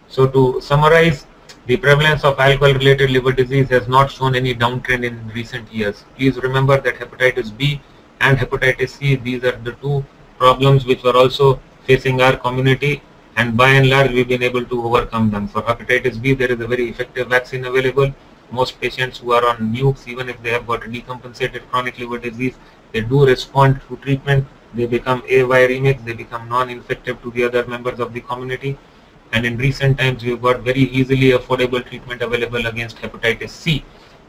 So to summarize, the prevalence of alcohol-related liver disease has not shown any downtrend in recent years. Please remember that hepatitis B and hepatitis C, these are the two problems which were also facing our community, and by and large we've been able to overcome them. For hepatitis B, there is a very effective vaccine available. Most patients who are on NUCs, even if they have got decompensated chronic liver disease, they do respond to treatment. They become aviremic, they become non-infective to the other members of the community. And in recent times, we've got very easily affordable treatment available against hepatitis C.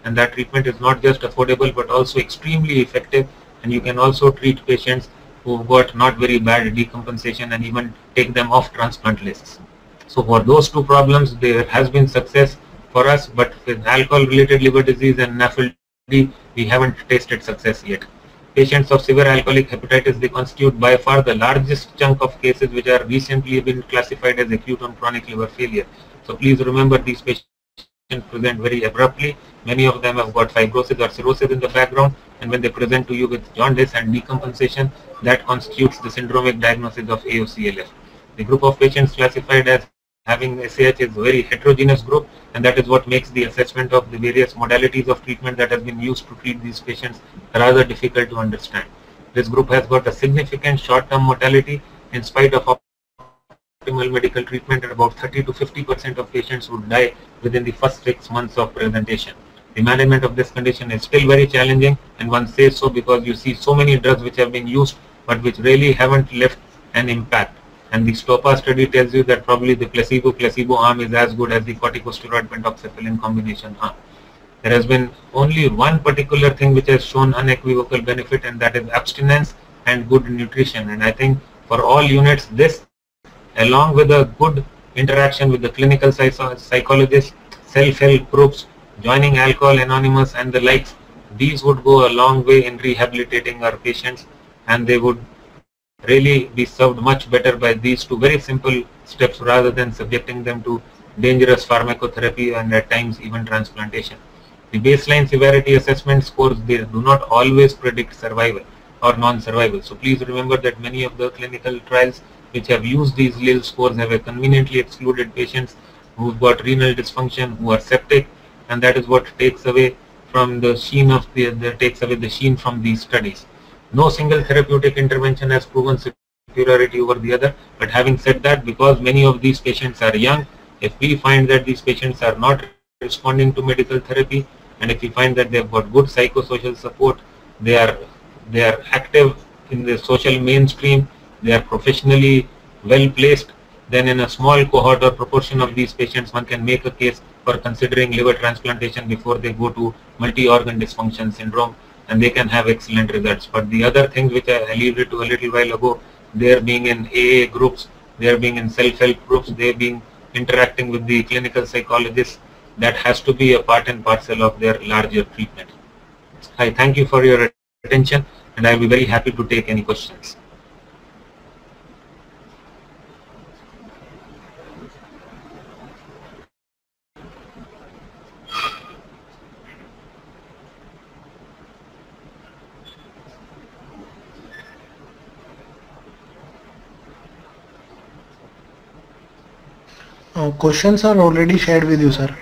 And that treatment is not just affordable, but also extremely effective. And you can also treat patients who've got not very bad decompensation and even take them off transplant lists. So for those two problems, there has been success for us, but with alcohol-related liver disease and NAFLD, we haven't tasted success yet. Patients of severe alcoholic hepatitis, they constitute by far the largest chunk of cases which are recently been classified as acute on chronic liver failure. So please remember, these patients present very abruptly. Many of them have got fibrosis or cirrhosis in the background, and when they present to you with jaundice and decompensation, that constitutes the syndromic diagnosis of AOCLF. The group of patients classified as having SAH is a very heterogeneous group, and that is what makes the assessment of the various modalities of treatment that has been used to treat these patients rather difficult to understand. This group has got a significant short-term mortality in spite of optimal medical treatment, and about 30 to 50% of patients would die within the first 6 months of presentation. The management of this condition is still very challenging, and one says so because you see so many drugs which have been used but which really haven't left an impact. And the STOPA study tells you that probably the placebo arm is as good as the corticosteroid pentoxifilin combination arm. There has been only one particular thing which has shown unequivocal benefit, and that is abstinence and good nutrition. And I think for all units, this along with a good interaction with the clinical psychologist, self-help groups, joining Alcohol Anonymous and the likes. These would go a long way in rehabilitating our patients, and they would really be served much better by these two very simple steps rather than subjecting them to dangerous pharmacotherapy and at times even transplantation. The baseline severity assessment scores, they do not always predict survival or non-survival. So please remember that many of the clinical trials which have used these Lille scores have conveniently excluded patients who've got renal dysfunction, who are septic, and that is what takes away from the sheen of the sheen from these studies. No single therapeutic intervention has proven superiority over the other, but having said that, because many of these patients are young, if we find that these patients are not responding to medical therapy, and if we find that they've got good psychosocial support, they are active in the social mainstream, they are professionally well placed, then in a small cohort or proportion of these patients, one can make a case for considering liver transplantation before they go to multi-organ dysfunction syndrome, and they can have excellent results. But the other things which I alluded to a little while ago, they are being in AA groups, they are being in self-help groups, they are being interacting with the clinical psychologists, that has to be a part and parcel of their larger treatment. I thank you for your attention, and I will be very happy to take any questions. Questions are already shared with you, sir.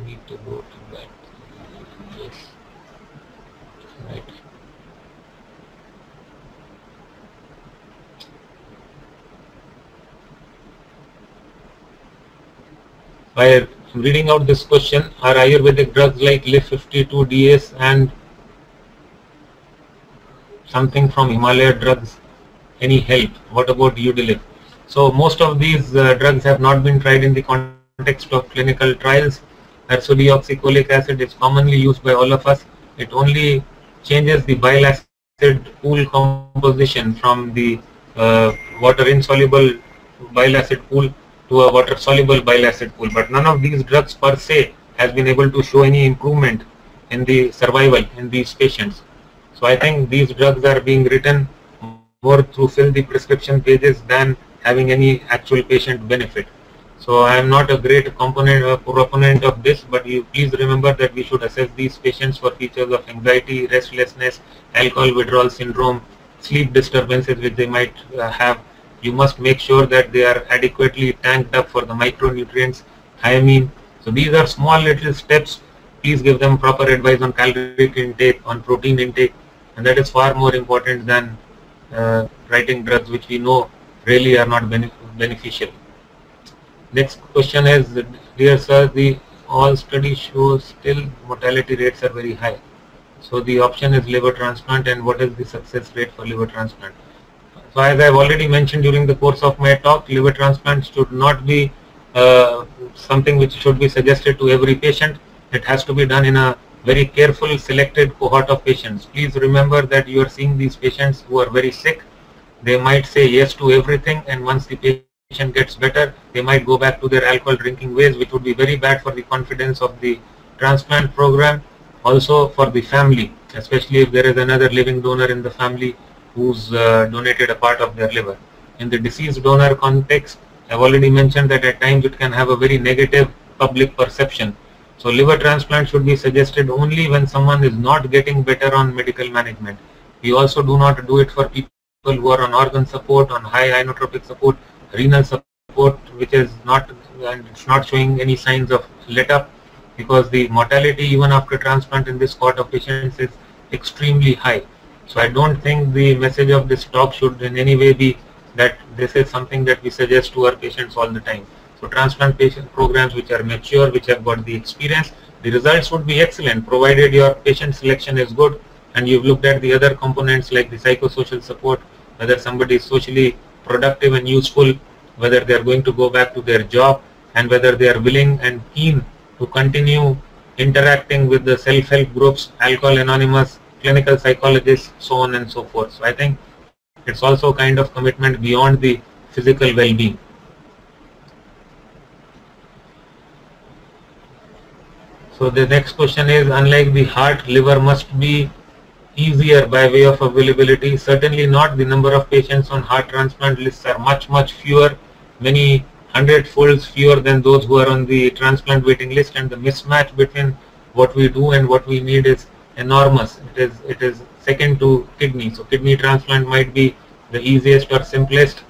Need to go to that. Yes. Right. By reading out this question, are Ayurvedic drugs like LIF52DS and something from Himalaya drugs any help? What about Udilip? So most of these drugs have not been tried in the context of clinical trials. Ursodeoxycholic acid is commonly used by all of us. It only changes the bile acid pool composition from the water insoluble bile acid pool to a water soluble bile acid pool. But none of these drugs per se has been able to show any improvement in the survival in these patients. So I think these drugs are being written more to fill the prescription pages than having any actual patient benefit. So I am not a great proponent of this, but you please remember that we should assess these patients for features of anxiety, restlessness, alcohol withdrawal syndrome, sleep disturbances which they might have. You must make sure that they are adequately tanked up for the micronutrients, thiamine. So these are small little steps. Please give them proper advice on caloric intake, on protein intake, and that is far more important than writing drugs which we know really are not beneficial. Next question is, dear sir, all studies show still mortality rates are very high. So the option is liver transplant, and what is the success rate for liver transplant? So as I have already mentioned during the course of my talk, liver transplant should not be something which should be suggested to every patient. It has to be done in a very careful selected cohort of patients. Please remember that you are seeing these patients who are very sick. They might say yes to everything, and once the patient gets better, they might go back to their alcohol drinking ways, which would be very bad for the confidence of the transplant program, also for the family, especially if there is another living donor in the family who's donated a part of their liver. In the deceased donor context, I've already mentioned that at times it can have a very negative public perception. So liver transplant should be suggested only when someone is not getting better on medical management. We also do not do it for people who are on organ support, on high inotropic support, renal support, which is not, and it's not showing any signs of let up, because the mortality even after transplant in this cohort of patients is extremely high. So I don't think the message of this talk should in any way be that this is something that we suggest to our patients all the time. So transplant patient programs which are mature, which have got the experience, the results would be excellent provided your patient selection is good and you've looked at the other components like the psychosocial support, whether somebody is socially productive and useful, whether they are going to go back to their job, and whether they are willing and keen to continue interacting with the self-help groups, Alcohol Anonymous, clinical psychologists, so on and so forth. So I think it's also kind of commitment beyond the physical well-being. So the next question is, unlike the heart, liver must be easier by way of availability. Certainly not. The number of patients on heart transplant lists are much fewer, many hundredfolds fewer than those who are on the transplant waiting list, and the mismatch between what we do and what we need is enormous. It is second to kidney. So kidney transplant might be the easiest or simplest,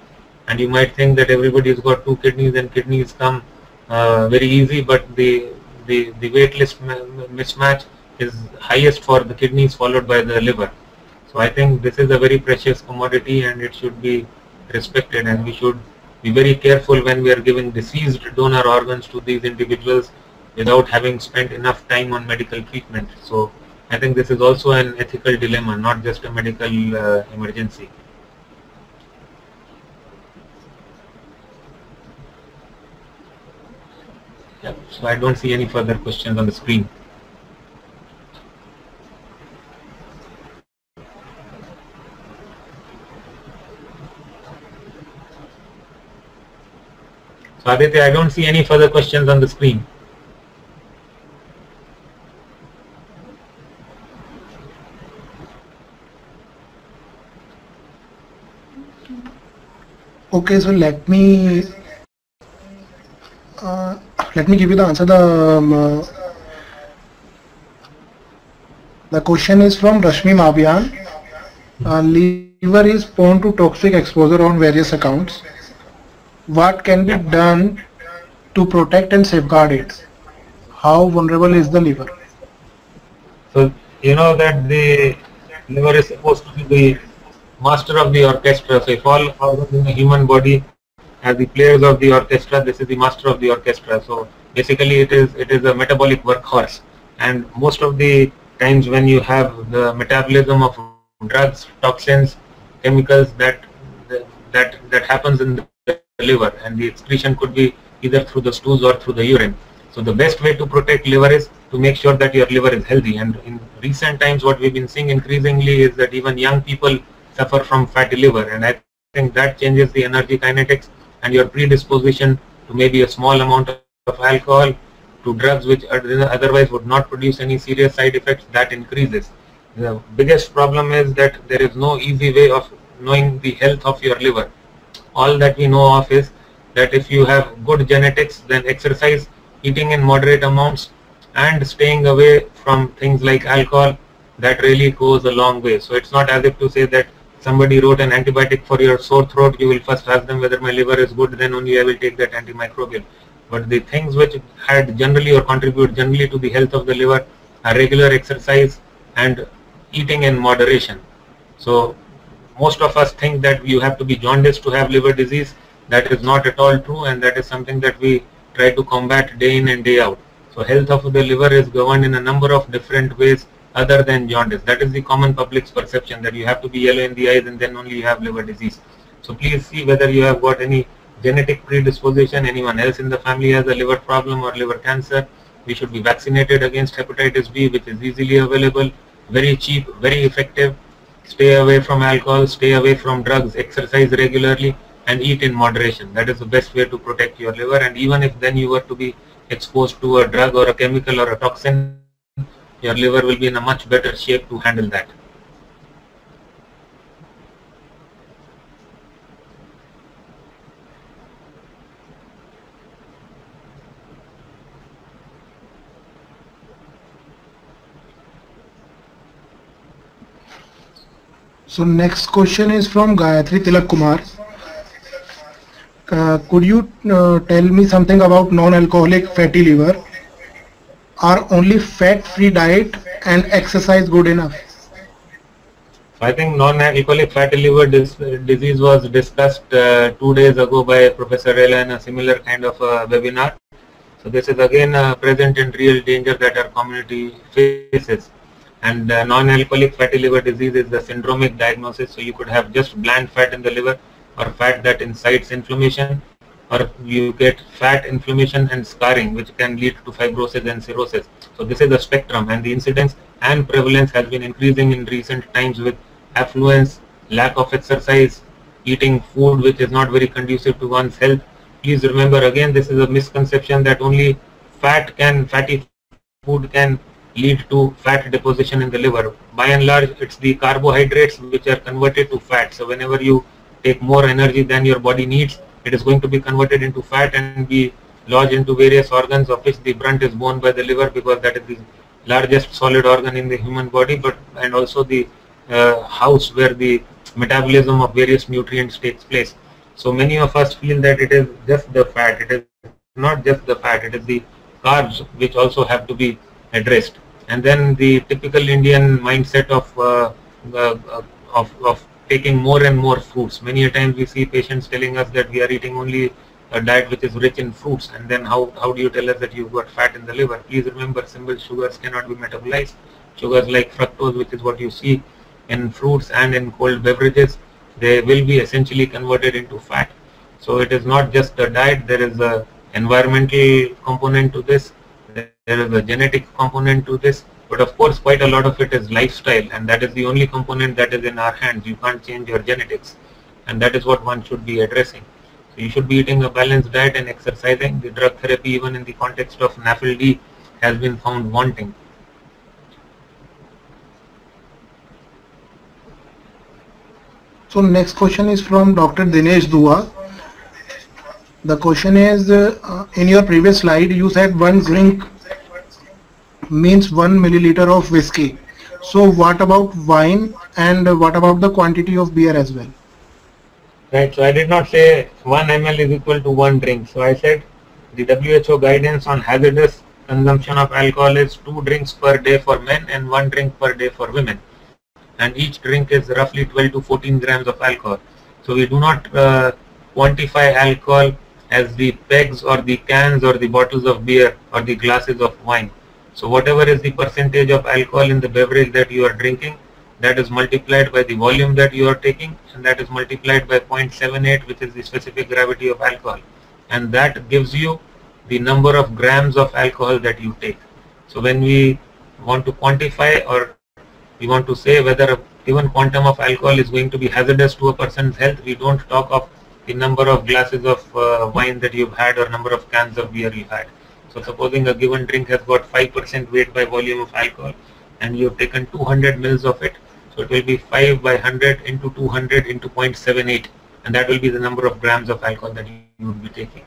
and you might think that everybody's got 2 kidneys and kidneys come very easy, but the wait list mismatch is highest for the kidneys, followed by the liver. So I think this is a very precious commodity and it should be respected, and we should be very careful when we are giving deceased donor organs to these individuals without having spent enough time on medical treatment. So I think this is also an ethical dilemma, not just a medical emergency. Yeah, so I don't see any further questions on the screen. So Aditya, I don't see any further questions on the screen. Okay, so let me give you the answer. The question is from Rashmi Mabian. Liver is prone to toxic exposure on various accounts. What can be done to protect and safeguard it? How vulnerable is the liver? So you know that the liver is supposed to be the master of the orchestra. So if all organs in the human body are the players of the orchestra, this is the master of the orchestra. So basically it is a metabolic workhorse, and most of the times when you have the metabolism of drugs, toxins, chemicals that happens in the liver, and the excretion could be either through the stools or through the urine. So the best way to protect liver is to make sure that your liver is healthy, and in recent times what we've been seeing increasingly is that even young people suffer from fatty liver, and I think that changes the energy kinetics, and your predisposition to maybe a small amount of alcohol, to drugs which otherwise would not produce any serious side effects, that increases. The biggest problem is that there is no easy way of knowing the health of your liver. All that we know of is that if you have good genetics, then exercise, eating in moderate amounts, and staying away from things like alcohol, that really goes a long way. So it's not as if to say that somebody wrote an antibiotic for your sore throat, you will first ask them whether my liver is good, then only I will take that antimicrobial. But the things which add generally or contribute generally to the health of the liver are regular exercise and eating in moderation. So most of us think that you have to be jaundiced to have liver disease. That is not at all true, and that is something that we try to combat day in and day out. So health of the liver is governed in a number of different ways other than jaundice. That is the common public's perception, that you have to be yellow in the eyes and then only you have liver disease. So please see whether you have got any genetic predisposition, anyone else in the family has a liver problem or liver cancer. We should be vaccinated against hepatitis B, which is easily available, very cheap, very effective. Stay away from alcohol, stay away from drugs, exercise regularly, and eat in moderation. That is the best way to protect your liver. And even if then you were to be exposed to a drug or a chemical or a toxin, your liver will be in a much better shape to handle that. So next question is from Gayatri Tilak Kumar. Could you tell me something about non-alcoholic fatty liver? Are only fat-free diet and exercise good enough? I think non-alcoholic fatty liver disease was discussed 2 days ago by Professor Rela in a similar kind of webinar. So this is again present in real danger that our community faces. And non-alcoholic fatty liver disease is the syndromic diagnosis. So you could have just bland fat in the liver or fat that incites inflammation, or you get fat inflammation and scarring, which can lead to fibrosis and cirrhosis. So this is the spectrum, and the incidence and prevalence has been increasing in recent times with affluence, lack of exercise, eating food which is not very conducive to one's health. Please remember, again, this is a misconception that only fatty food can lead to fat deposition in the liver. By and large, it's the carbohydrates which are converted to fat. So whenever you take more energy than your body needs, it is going to be converted into fat and be lodged into various organs, of which the brunt is borne by the liver, because that is the largest solid organ in the human body, and also the house where the metabolism of various nutrients takes place. So many of us feel that it is just the fat. It is not just the fat, it is the carbs which also have to be addressed. And then the typical Indian mindset of taking more and more fruits. Many a times we see patients telling us that we are eating only a diet which is rich in fruits, and then how do you tell us that you've got fat in the liver? Please remember, simple sugars cannot be metabolized. Sugars like fructose, which is what you see in fruits and in cold beverages, they will be essentially converted into fat. So it is not just the diet, there is a environmental component to this, there is a genetic component to this, but of course quite a lot of it is lifestyle, and that is the only component that is in our hands. You can't change your genetics, and that is what one should be addressing. So you should be eating a balanced diet and exercising. The drug therapy, even in the context of NAFLD, has been found wanting. So next question is from Dr. Dinesh Dua. The question is, in your previous slide you said one drink means 1 milliliter of whiskey. So what about wine, and what about the quantity of beer as well? Right, so I did not say 1 ml is equal to 1 drink. So I said the WHO guidance on hazardous consumption of alcohol is 2 drinks per day for men and 1 drink per day for women. And each drink is roughly 12 to 14 grams of alcohol. So we do not quantify alcohol as the pegs or the cans or the bottles of beer or the glasses of wine. So whatever is the percentage of alcohol in the beverage that you are drinking, that is multiplied by the volume that you are taking, and that is multiplied by 0.78, which is the specific gravity of alcohol. And that gives you the number of grams of alcohol that you take. So when we want to quantify, or we want to say whether a given quantum of alcohol is going to be hazardous to a person's health, we don't talk of the number of glasses of wine that you've had or number of cans of beer you've had. So supposing a given drink has got 5% weight by volume of alcohol, and you've taken 200 mils of it, so it will be 5 by 100 into 200 into 0.78, and that will be the number of grams of alcohol that you would be taking.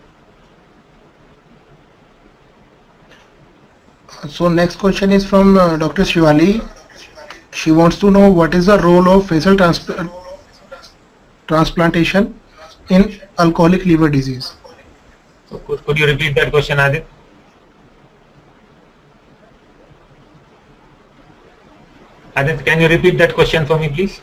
So next question is from Dr. Shivali. She wants to know what is the role of facial transplantation in alcoholic liver disease. So could you repeat that question, Adit? Adit, can you repeat that question for me, please?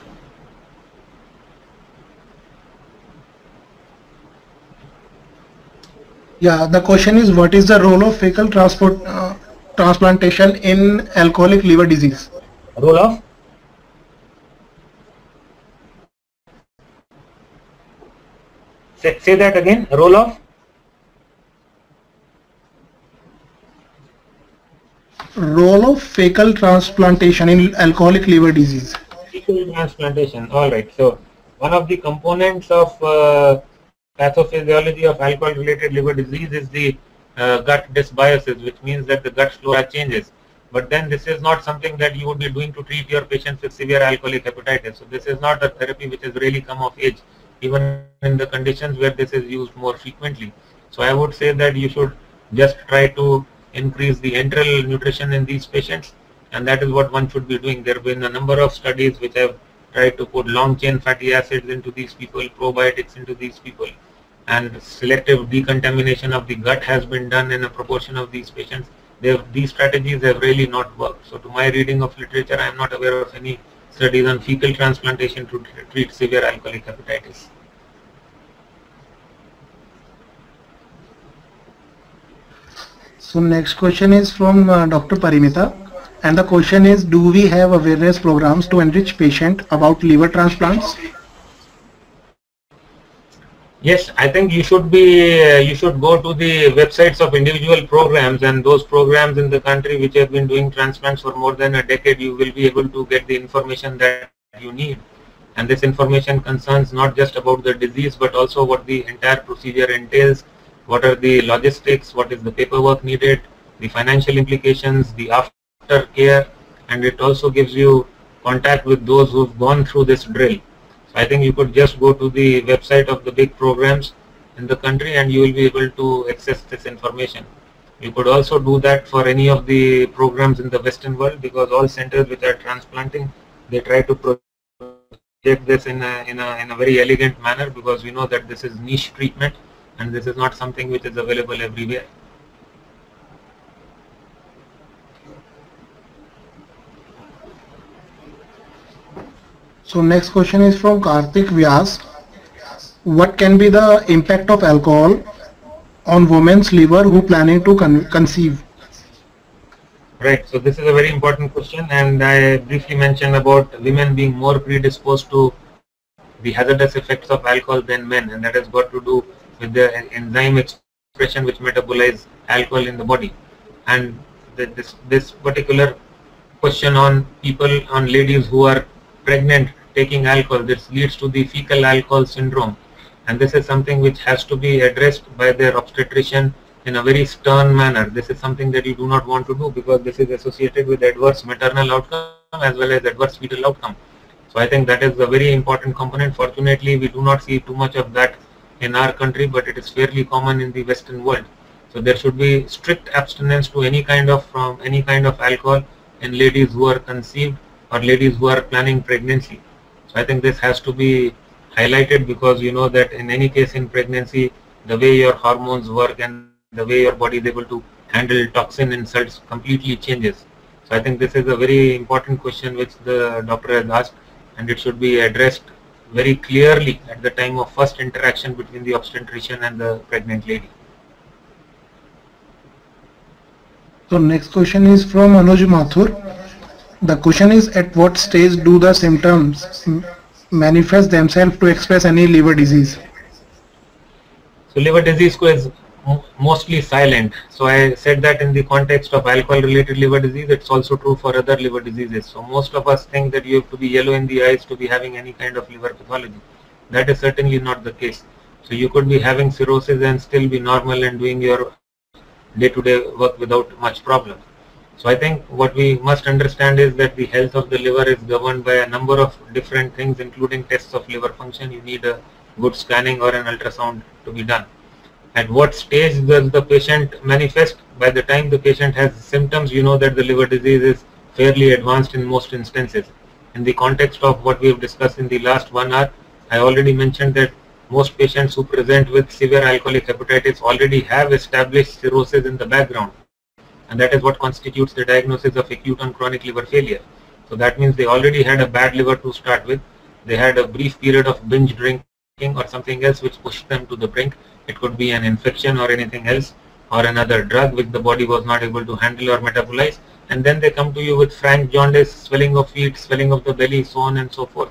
Yeah, the question is, what is the role of fecal transplantation in alcoholic liver disease? Role of? Say that again. Role of? Role of fecal transplantation in alcoholic liver disease. Fecal transplantation. All right. So one of the components of pathophysiology of alcohol-related liver disease is the gut dysbiosis, which means that the gut flora changes. But then this is not something that you would be doing to treat your patients with severe alcoholic hepatitis. So this is not a therapy which has really come of age, even in the conditions where this is used more frequently. So I would say that you should just try to increase the enteral nutrition in these patients, and that is what one should be doing. There have been a number of studies which have tried to put long chain fatty acids into these people, probiotics into these people, and selective decontamination of the gut has been done in a proportion of these patients. These strategies have really not worked. So to my reading of literature, I am not aware of any studies on fecal transplantation to treat severe alcoholic hepatitis. So next question is from Dr. Parimita, and the question is, do we have awareness programs to enrich patients about liver transplants? Yes, I think you should be you should go to the websites of individual programs, and those programs in the country which have been doing transplants for more than a decade, you will be able to get the information that you need. And this information concerns not just about the disease but also what the entire procedure entails, what are the logistics, what is the paperwork needed, the financial implications, the aftercare, and it also gives you contact with those who've gone through this drill. So I think you could just go to the website of the big programs in the country and you will be able to access this information. You could also do that for any of the programs in the Western world, because all centers which are transplanting, they try to project this in a very elegant manner, because we know that this is niche treatment and this is not something which is available everywhere. So next question is from Karthik Vyas. What can be the impact of alcohol on women's liver who planning to conceive? Right, so this is a very important question, and I briefly mentioned about women being more predisposed to the hazardous effects of alcohol than men, and that has got to do with the enzyme expression which metabolize alcohol in the body. And this particular question on people, on ladies who are pregnant taking alcohol, this leads to the fecal alcohol syndrome, and this is something which has to be addressed by their obstetrician in a very stern manner. This is something that you do not want to do, because this is associated with adverse maternal outcome as well as adverse fetal outcome. So I think that is a very important component. Fortunately, we do not see too much of that in our country, but it is fairly common in the Western world. So there should be strict abstinence to from any kind of alcohol in ladies who are conceived or ladies who are planning pregnancy. So I think this has to be highlighted, because you know that in any case in pregnancy, the way your hormones work and the way your body is able to handle toxin insults completely changes. So I think this is a very important question which the doctor has asked, and it should be addressed very clearly at the time of first interaction between the obstetrician and the pregnant lady. So next question is from Anuj Mathur. The question is, at what stage do the symptoms manifest themselves to express any liver disease? So liver disease is mostly silent. So I said that in the context of alcohol related liver disease, it's also true for other liver diseases. So most of us think that you have to be yellow in the eyes to be having any kind of liver pathology. That is certainly not the case. So you could be having cirrhosis and still be normal and doing your day-to-day work without much problem. So I think what we must understand is that the health of the liver is governed by a number of different things, including tests of liver function. You need a good scanning or an ultrasound to be done. At what stage does the patient manifest? By the time the patient has symptoms, you know that the liver disease is fairly advanced in most instances. In the context of what we have discussed in the last 1 hour, I already mentioned that most patients who present with severe alcoholic hepatitis already have established cirrhosis in the background, and that is what constitutes the diagnosis of acute and chronic liver failure. So that means they already had a bad liver to start with. They had a brief period of binge drinking or something else which pushed them to the brink. It could be an infection or anything else, or another drug which the body was not able to handle or metabolize, and then they come to you with frank jaundice, swelling of feet, swelling of the belly, so on and so forth.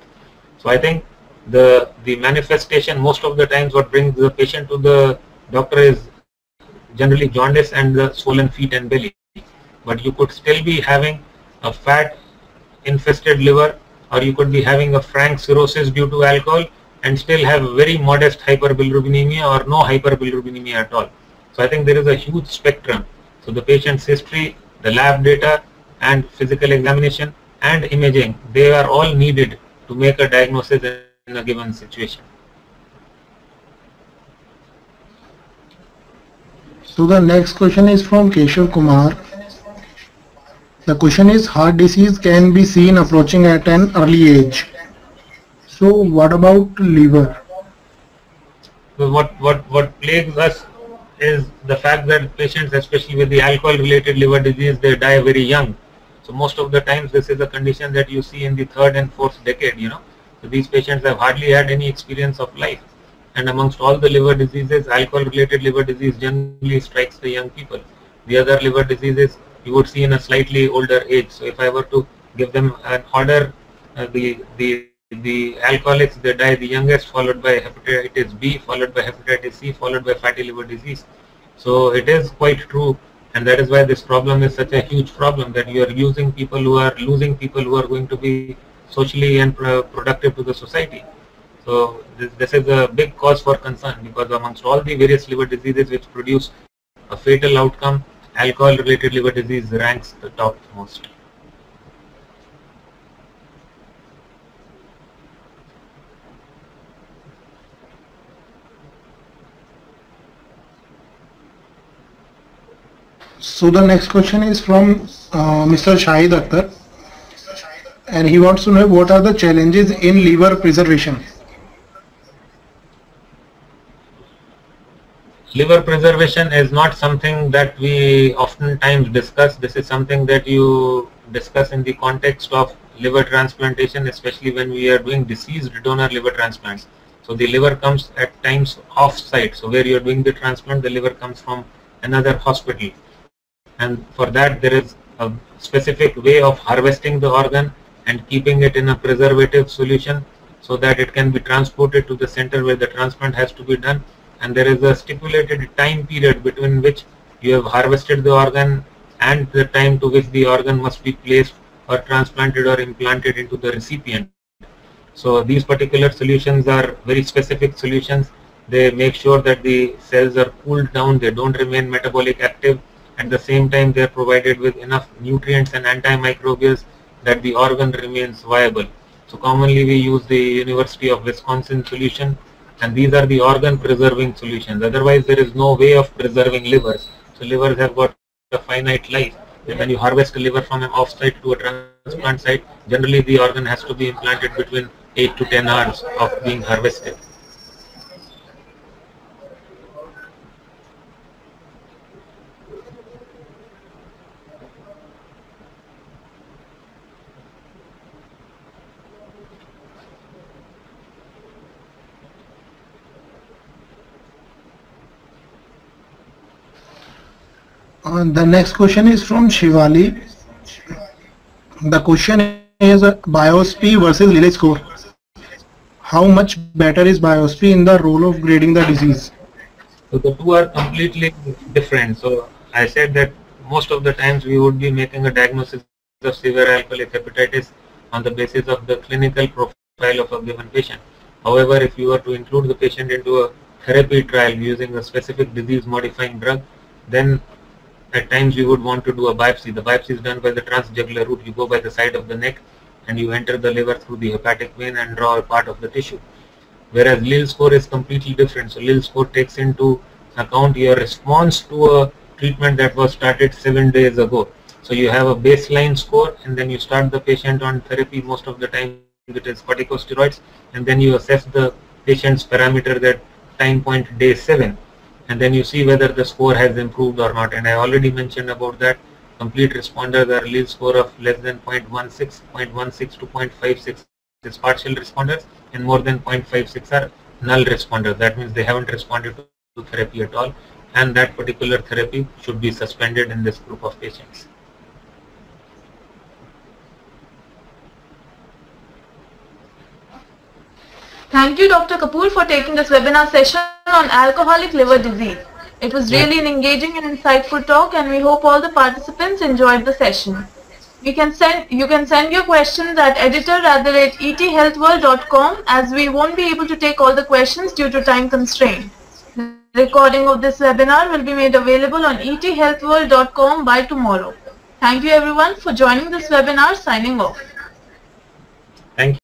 So I think the manifestation, most of the times what brings the patient to the doctor is generally jaundice and the swollen feet and belly, but you could still be having a fat infested liver, or you could be having a frank cirrhosis due to alcohol and still have very modest hyperbilirubinemia or no hyperbilirubinemia at all. So I think there is a huge spectrum. So the patient's history, the lab data, and physical examination and imaging, they are all needed to make a diagnosis in a given situation. So the next question is from Keshav Kumar. The question is, heart disease can be seen approaching at an early age. So what about liver? So what plagues us is the fact that patients, especially with the alcohol-related liver disease, they die very young. So most of the times this is a condition that you see in the 3rd and 4th decade, you know. So these patients have hardly had any experience of life. And amongst all the liver diseases, alcohol-related liver disease generally strikes the young people. The other liver diseases you would see in a slightly older age. So if I were to give them an order, the the alcoholics, they die the youngest, followed by hepatitis B, followed by hepatitis C, followed by fatty liver disease. So it is quite true, and that is why this problem is such a huge problem, that you are losing people who are going to be socially and productive to the society. So this is a big cause for concern, because amongst all the various liver diseases which produce a fatal outcome, alcohol-related liver disease ranks the top most. So the next question is from Mr. Shahid Akhtar, and he wants to know what are the challenges in liver preservation. Liver preservation is not something that we oftentimes discuss. This is something that you discuss in the context of liver transplantation, especially when we are doing deceased donor liver transplants. So the liver comes at times off-site. So where you are doing the transplant, the liver comes from another hospital. And for that, there is a specific way of harvesting the organ and keeping it in a preservative solution so that it can be transported to the center where the transplant has to be done. And there is a stipulated time period between which you have harvested the organ and the time to which the organ must be placed or transplanted or implanted into the recipient. So these particular solutions are very specific solutions. They make sure that the cells are cooled down, they don't remain metabolic active. At the same time, they are provided with enough nutrients and antimicrobials that the organ remains viable. So commonly we use the University of Wisconsin solution, and these are the organ preserving solutions. Otherwise, there is no way of preserving livers. So livers have got a finite life. And when you harvest a liver from an off-site to a transplant site, generally the organ has to be implanted between 8 to 10 hours of being harvested. The next question is from Shivali. The question is BIOSP versus Lilly score. How much better is BIOSP in the role of grading the disease? So the two are completely different. So I said that most of the times we would be making a diagnosis of severe alcoholic hepatitis on the basis of the clinical profile of a given patient. However, if you were to include the patient into a therapy trial using a specific disease modifying drug, then at times you would want to do a biopsy. The biopsy is done by the transjugular route. You go by the side of the neck and you enter the liver through the hepatic vein and draw a part of the tissue. Whereas Lille score is completely different. So Lille score takes into account your response to a treatment that was started 7 days ago. So you have a baseline score, and then you start the patient on therapy. Most of the time it is corticosteroids, and then you assess the patient's parameter at time point day 7. And then you see whether the score has improved or not. And I already mentioned about that. Complete responders are Lille score of less than 0.16, 0.16 to 0.56 is partial responders, and more than 0.56 are null responders. That means they haven't responded to therapy at all, and that particular therapy should be suspended in this group of patients. Thank you, Dr. Kapoor, for taking this webinar session on alcoholic liver disease. It was really an engaging and insightful talk, and we hope all the participants enjoyed the session. You can send your questions at editor@ethealthworld.com, as we won't be able to take all the questions due to time constraint. The recording of this webinar will be made available on ethealthworld.com by tomorrow. Thank you everyone for joining this webinar. Signing off. Thank you.